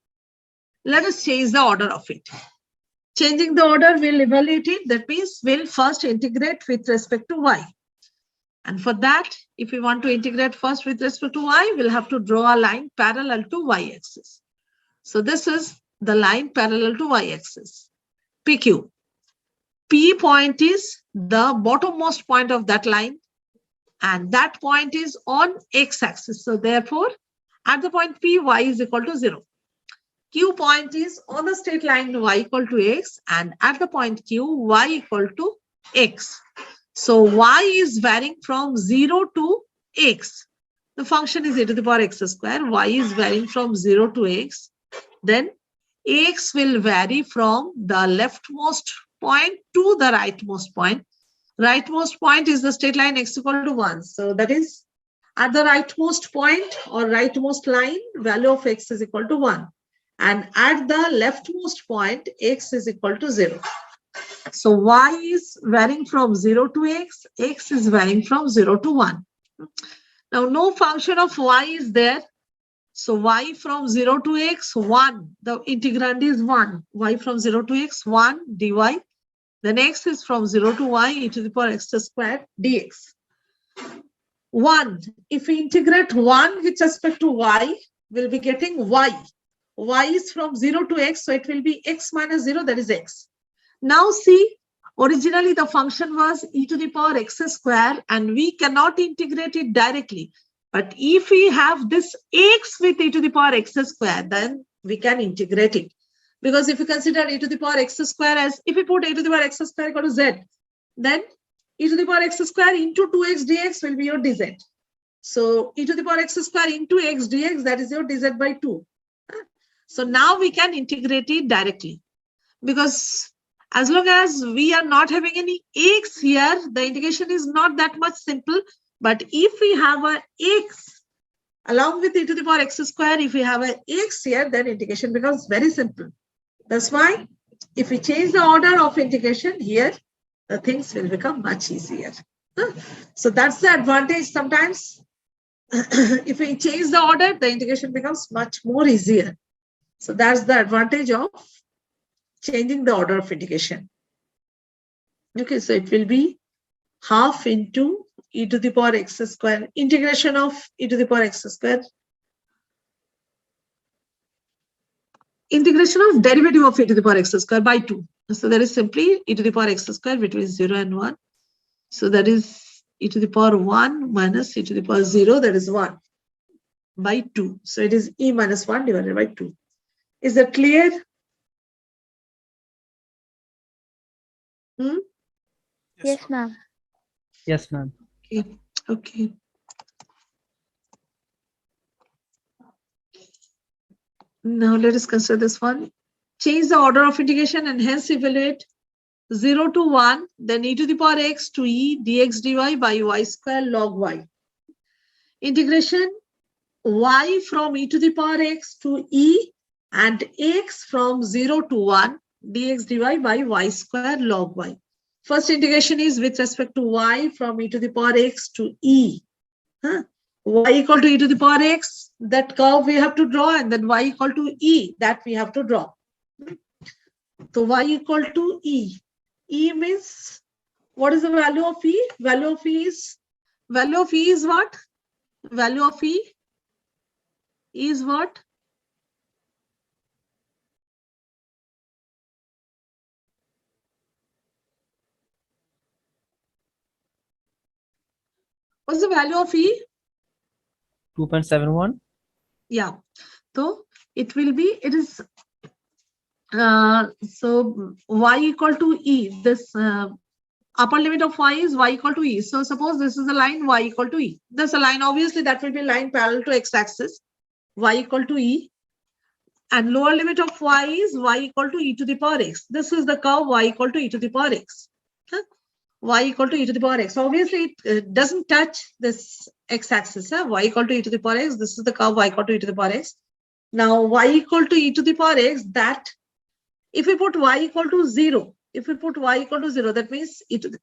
Let us change the order of it. Changing the order, we'll evaluate it. That means we'll first integrate with respect to y. And for that, if we want to integrate first with respect to y, we'll have to draw a line parallel to y-axis. So this is the line parallel to y-axis, PQ. P point is the bottommost point of that line, and that point is on x-axis. So therefore, at the point P, y is equal to 0. Q point is on the straight line y equal to x, and at the point Q, y equal to x. So y is varying from 0 to x. The function is e to the power x square. Y is varying from 0 to x. Then x will vary from the leftmost point to the rightmost point. Rightmost point is the straight line x equal to 1. So that is at the rightmost point or rightmost line, value of x is equal to 1. And at the leftmost point, x is equal to 0. So y is varying from 0 to x, x is varying from 0 to 1. Now no function of y is there. So y from 0 to x, 1. The integrand is 1. Y from 0 to x, 1 dy. Then x is from 0 to y, e to the power x squared dx. 1. If we integrate 1 with respect to y, we'll be getting y. Y is from 0 to x, so it will be x minus 0, that is x. Now see, originally the function was e to the power x square and we cannot integrate it directly. But if we have this x with e to the power x square, then we can integrate it. Because if you consider e to the power x square as, if we put e to the power x square equal to z, then e to the power x square into 2x dx will be your dz. So e to the power x square into x dx, that is your dz by 2. So now we can integrate it directly. Because as long as we are not having any x here, the integration is not that much simple. But if we have a x along with e to the power x square, if we have a x here, then integration becomes very simple. That's why if we change the order of integration here, the things will become much easier. So that's the advantage sometimes. If we change the order, the integration becomes much more easier. So that's the advantage of changing the order of integration. Okay, so it will be half into e to the power x square, integration of e to the power x square, integration of derivative of e to the power x square by 2. So that is simply e to the power x square between 0 and 1. So that is e to the power 1 minus e to the power 0, that is 1 by 2. So it is e minus 1 divided by 2. Is that clear? Yes, ma'am. Yes, ma'am. Okay. Okay. Now let us consider this one. Change the order of integration and hence evaluate 0 to 1, then e to the power x to e dx dy by y square log y. Integration y from e to the power x to e and x from 0 to 1 dx dy by y square log y. First integration is with respect to y from e to the power x to e. Y equal to e to the power x, that curve we have to draw, and then y equal to e, that we have to draw. So y equal to e. E means, what is the value of e? Value of e is what? Value of e is what? What's the value of e? 2.71. Yeah. So it will be, it is, so y equal to e. This upper limit of y is y equal to e. So suppose this is the line y equal to e. This is a line, obviously that will be line parallel to x-axis, y equal to e. And lower limit of y is y equal to e to the power x. This is the curve y equal to e to the power x. Y equal to e to the power x. Obviously, it doesn't touch this x-axis. Y equal to e to the power x. This is the curve y equal to e to the power x. Now, y equal to e to the power x, that if we put y equal to 0, if we put y equal to 0, that means e to the,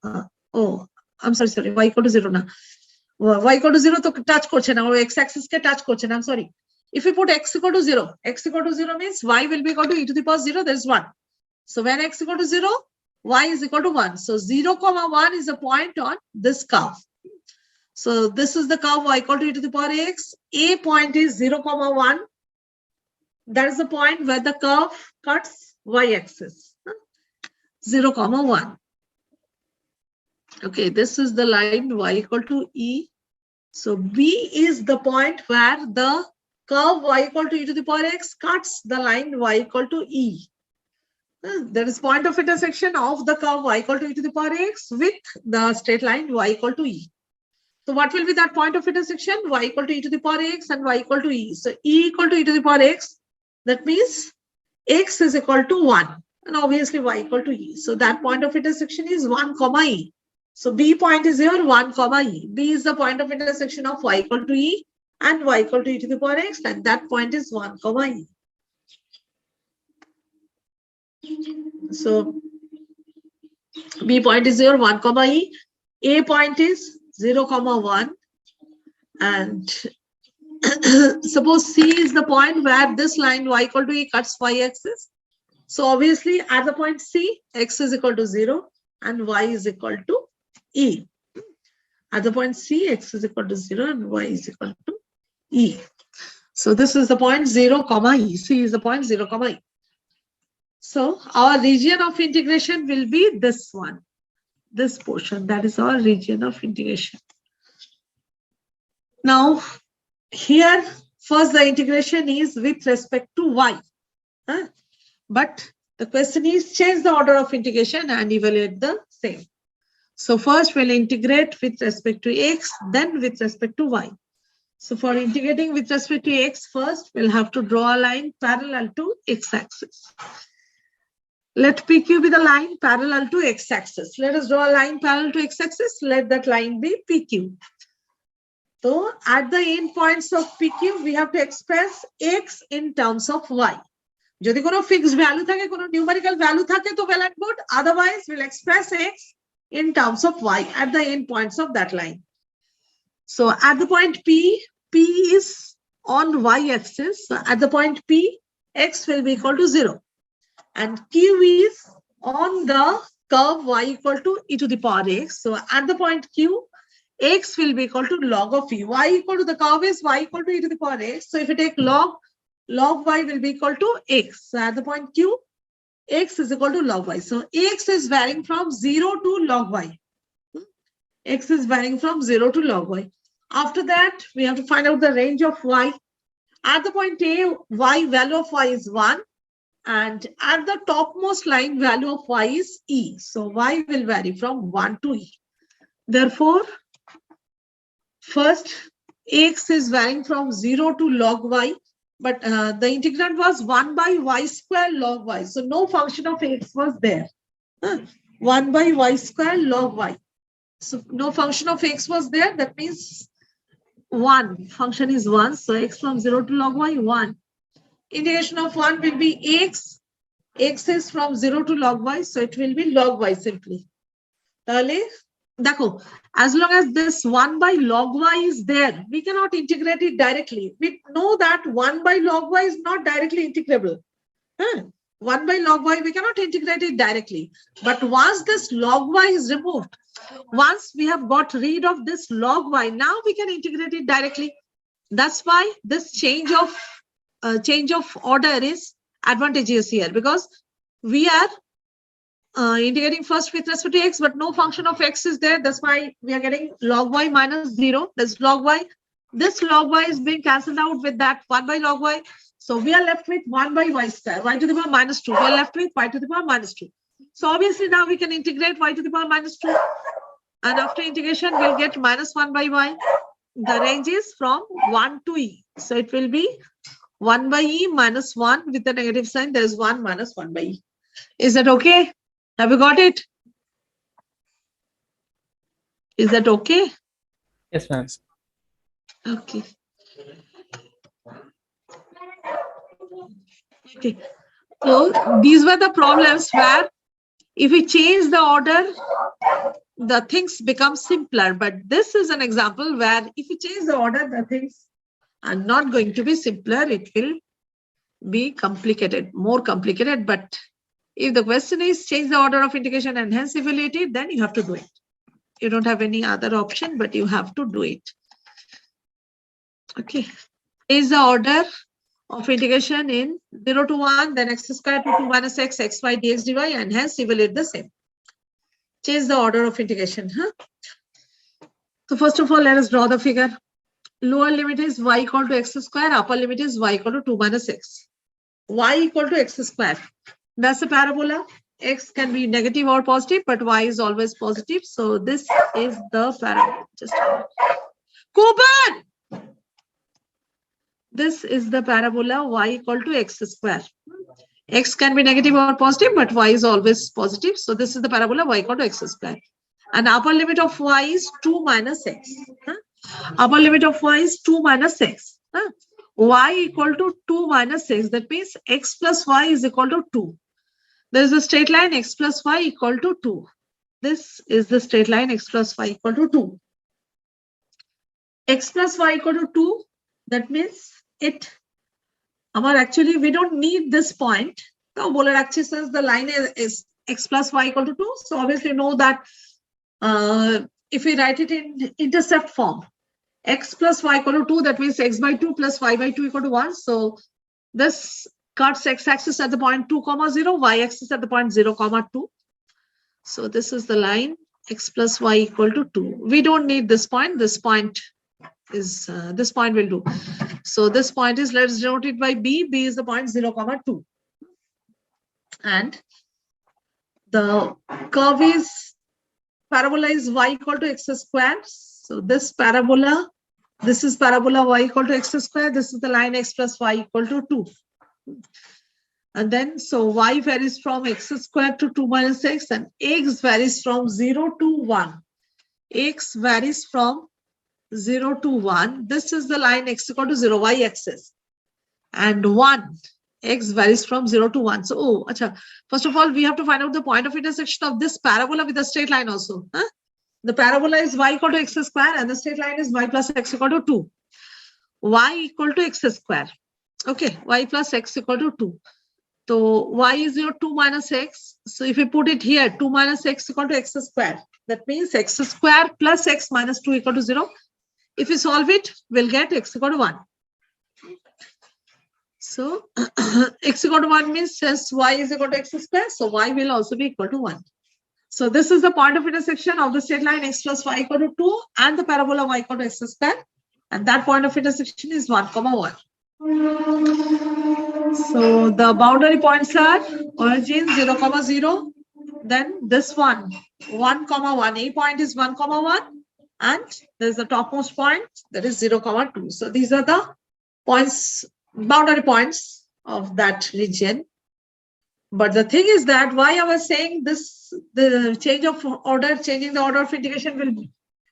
I'm sorry, y equal to 0 now. Y equal to 0 to touch korche na, x-axis ke touch korche na, I'm sorry. If we put x equal to 0, x equal to 0 means y will be equal to e to the power 0, there is 1. So when x equal to 0, y is equal to 1. So 0, 1 is a point on this curve. So this is the curve y equal to e to the power x. A point is 0, 1. That is the point where the curve cuts y-axis. 0, 1. Okay, this is the line y equal to e. So B is the point where the curve y equal to e to the power x cuts the line y equal to e. There is point of intersection of the curve y equal to e to the power x with the straight line y equal to e. So what will be that point of intersection? Y equal to e to the power x and y equal to e. So e equal to e to the power x, that means x is equal to 1 and obviously y equal to e. So that point of intersection is 1, e. So B point is here 1, e. B is the point of intersection of y equal to e and y equal to e to the power x, and that point is 1, e. So B point is here 1, e. A point is 0, 1. And suppose C is the point where this line y equal to e cuts y-axis. So obviously at the point C, x is equal to 0 and y is equal to e. At the point C, x is equal to 0 and y is equal to e. So this is the point 0, e. C is the point 0, e. So our region of integration will be this one, this portion. That is our region of integration. Now, here, first the integration is with respect to y. But the question is change the order of integration and evaluate the same. So first we'll integrate with respect to x, then with respect to y. So for integrating with respect to x, first we'll have to draw a line parallel to x-axis. Let PQ be the line parallel to x-axis. Let us draw a line parallel to x-axis. Let that line be PQ. So at the end points of PQ, we have to express x in terms of y. Jodi kono fixed value thake, kono numerical value thake, to well and good. Otherwise, we'll express x in terms of y at the end points of that line. So at the point P, P is on y-axis. So at the point P, x will be equal to 0. And Q is on the curve y equal to e to the power x. So at the point Q, x will be equal to log of e. Y equal to the curve is y equal to e to the power x. So if you take log y will be equal to x. So at the point Q, x is equal to log y. So x is varying from 0 to log y. X is varying from 0 to log y. After that, we have to find out the range of y. At the point A, y value of y is 1. And at the topmost line, value of y is e. So y will vary from 1 to e. Therefore, first, x is varying from 0 to log y. But the integrand was 1 by y square log y. So no function of x was there. 1 by y square log y. So no function of x was there. That means 1. Function is 1. So x from 0 to log y, 1. Integration of 1 will be x. X is from 0 to log y. So it will be log y simply. Dakho, as long as this 1 by log y is there, we cannot integrate it directly. We know that 1 by log y is not directly integrable. 1 by log y, we cannot integrate it directly. But once this log y is removed, once we have got rid of this log y, now we can integrate it directly. That's why this change of order is advantageous here, because we are integrating first with respect to x, but no function of x is there. That's why we are getting log y minus 0. That's log y. This log y is being cancelled out with that 1 by log y. So we are left with 1 by y square, y to the power minus 2. We are left with y to the power minus 2. So obviously now we can integrate y to the power minus 2. And after integration, we'll get minus 1 by y. The range is from 1 to e. So it will be 1 by e minus 1 with the negative sign. There is 1 minus 1 by e. Is that okay? Have you got it? Is that okay? Yes, ma'am. Okay. Okay. So these were the problems where if we change the order, the things become simpler. But this is an example where if you change the order, the things are not going to be simpler. It will be complicated, more complicated. But if the question is change the order of integration and hence evaluate it, then you have to do it. You don't have any other option, but you have to do it. Okay. Change the order of integration in 0 to 1, then x square to 2 minus x, xy dx dy, and hence evaluate the same. Change the order of integration. So first of all, let us draw the figure. Lower limit is y equal to x square, upper limit is y equal to 2 minus x. Y equal to x square. That's a parabola. X can be negative or positive, but y is always positive. So this is the parabola. Just Cooper! This is the parabola y equal to x square. X can be negative or positive, but y is always positive. So this is the parabola y equal to x square. And upper limit of y is 2 minus x. Upper limit of y is 2 minus x. Y equal to 2 minus x. That means x plus y is equal to 2. There is a straight line x plus y equal to 2. This is the straight line x plus y equal to 2. X plus y equal to 2. That means actually we don't need this point. The polar axis says the line is x plus y equal to 2. So obviously know that if we write it in intercept form, x plus y equal to 2, that means x by 2 plus y by 2 equal to 1. So this cuts x-axis at the point 2, 0, y-axis at the point 0, 2. So this is the line x plus y equal to 2. We don't need this point. This point is this point will do. So this point is, let's denote it by b. B is the point 0, 2. And the curve is, parabola is y equal to x square. So this parabola, this is parabola y equal to x square. This is the line x plus y equal to 2. And then, so y varies from x square to 2 minus x, and x varies from 0 to 1. X varies from 0 to 1. This is the line x equal to 0, y-axis. And 1, x varies from 0 to 1. So, first of all, we have to find out the point of intersection of this parabola with the straight line also. The parabola is y equal to x square, and the straight line is y plus x equal to 2. Y equal to x square. Okay, y plus x equal to 2. So y is 0, 2 minus x. So if we put it here, 2 minus x equal to x square. That means x square plus x minus 2 equal to 0. If we solve it, we'll get x equal to 1. So x equal to 1 means since y is equal to x square, so y will also be equal to 1. So this is the point of intersection of the straight line x plus y equal to 2 and the parabola y equal to x square. And that point of intersection is 1, 1. So the boundary points are origin 0, 0. Then this one, 1, 1. A point is 1, 1. And there's the topmost point that is 0, 2. So these are the points, boundary points of that region. But the thing is that why I was saying this, the change of order, changing the order of integration will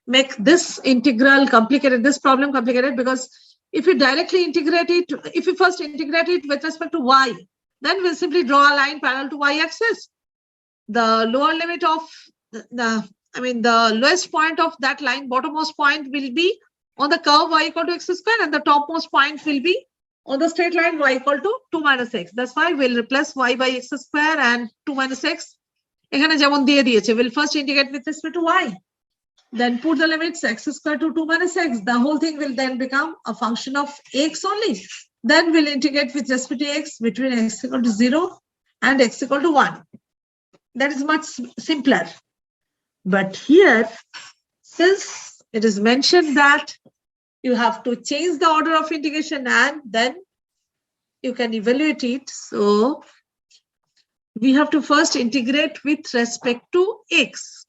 make this integral complicated, this problem complicated, because if you directly integrate it, if you first integrate it with respect to y, then we'll simply draw a line parallel to y-axis. The lower limit of the lowest point of that line, bottommost point will be on the curve y equal to x square, and the topmost point will be on the straight line y equal to 2 minus x. That's why we'll replace y by x square and 2 minus x. We'll first integrate with respect to y. Then put the limits x square to 2 minus x. The whole thing will then become a function of x only. Then we'll integrate with respect to x between x equal to 0 and x equal to 1. That is much simpler. But here, since it is mentioned that you have to change the order of integration and then you can evaluate it. So we have to first integrate with respect to x.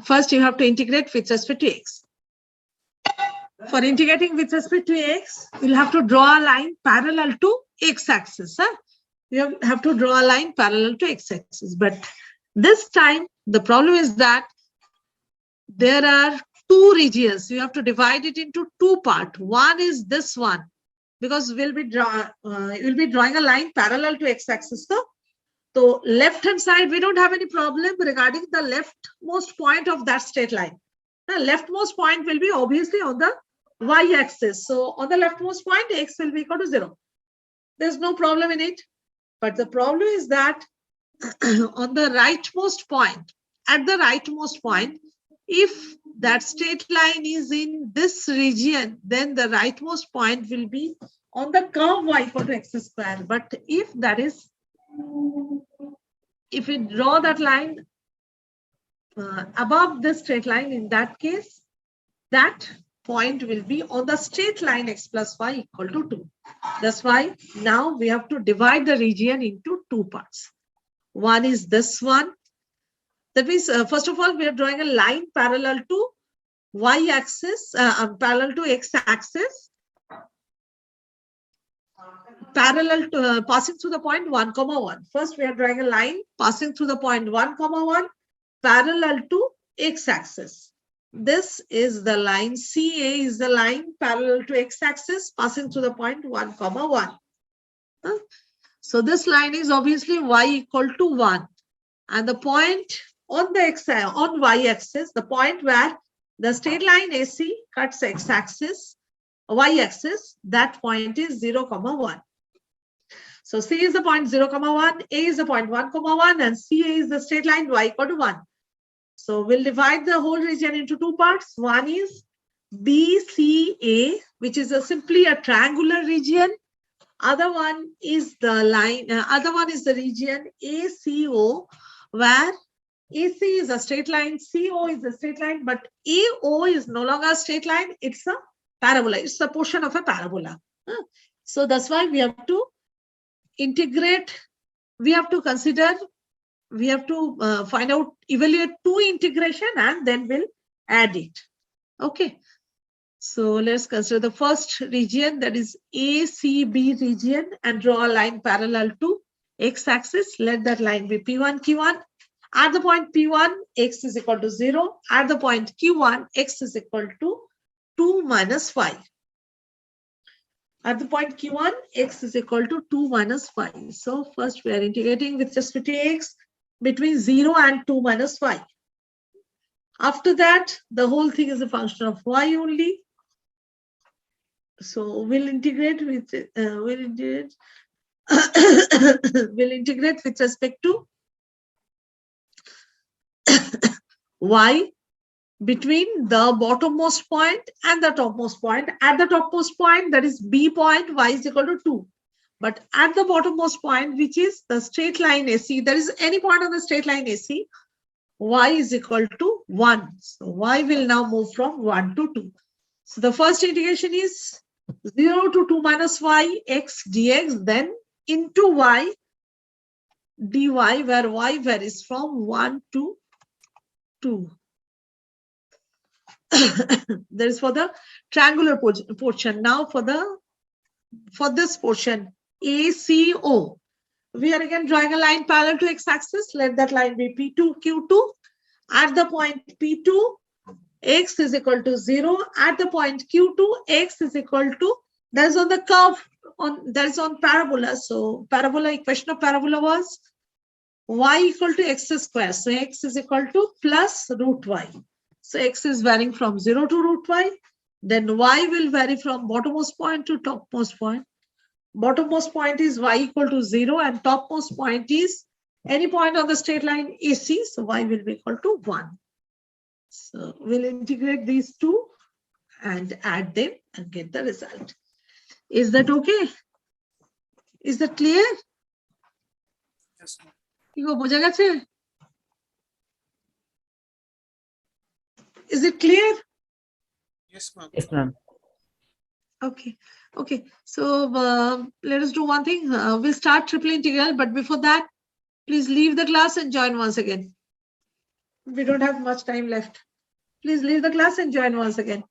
First, you have to integrate with respect to x. For integrating with respect to x, you'll have to draw a line parallel to x-axis. You have to draw a line parallel to x-axis. But this time, the problem is that there are two regions. You have to divide it into two parts. One is this one, because we'll be drawing a line parallel to x-axis. So left-hand side, we don't have any problem regarding the leftmost point of that straight line. The leftmost point will be obviously on the y-axis. So on the leftmost point, x will be equal to 0. There's no problem in it. But the problem is that on the rightmost point, at the rightmost point, if that straight line is in this region, then the rightmost point will be on the curve y equal to x square. But if we draw that line above the straight line, in that case, that point will be on the straight line x plus y equal to 2. That's why now we have to divide the region into two parts. One is this one. That means, first of all, we are drawing a line parallel to y-axis, parallel to x-axis, parallel to passing through the point 1, 1. First, we are drawing a line passing through the point 1, 1, parallel to x-axis. This is the line CA is the line parallel to x-axis passing through the point 1, 1. So this line is obviously y equal to 1, and the point on the y-axis, the point where the straight line AC cuts x-axis, y-axis, that point is 0, 1. So C is the point 0, 1, A is the point 1, 1, and CA is the straight line y equal to 1. So we'll divide the whole region into two parts. One is BCA, which is simply a triangular region. Other one is the line. Other one is the region ACO, where AC is a straight line, CO is a straight line, but AO is no longer a straight line. It's a parabola. It's a portion of a parabola. So that's why we have to integrate. We have to consider. We have to find out, evaluate two integration, and then we'll add it. Okay. So let's consider the first region, that is ACB region, and draw a line parallel to x-axis. Let that line be P1, Q1. At the point P1, x is equal to 0. At the point Q1, x is equal to 2 minus 5. At the point Q1, x is equal to 2 minus 5. So first we are integrating with respect to x between 0 and 2 minus 5. After that, the whole thing is a function of y only. So we'll integrate with we'll integrate with respect to y between the bottommost point and the topmost point. At the topmost point, that is B point, y is equal to 2. But at the bottommost point, which is the straight line AC, there is any point on the straight line AC, y is equal to 1. So y will now move from 1 to 2. So the first integration is 0 to 2 minus y x dx, then into y dy, where y varies from 1 to 2. That is for the triangular portion. Now for this portion, ACO, we are again drawing a line parallel to x-axis. Let that line be P2, Q2. At the point P2, x is equal to 0. At the point Q2, x is equal to, that is on the curve, that is on parabola. So parabola, equation of parabola was y equal to x square. So x is equal to plus root y. So x is varying from 0 to root y. Then y will vary from bottommost point to topmost point. Bottommost point is y equal to 0 and topmost point is any point on the straight line AC. So y will be equal to 1. So we'll integrate these two and add them and get the result. Is that okay? Is that clear? Yes, ma'am. বোঝা গেছে? Is it clear? Yes, ma'am. Yes, ma'am. Okay. Okay. So let us do one thing. We'll start triple integral, but before that, please leave the class and join once again. We don't have much time left. Please leave the class and join once again.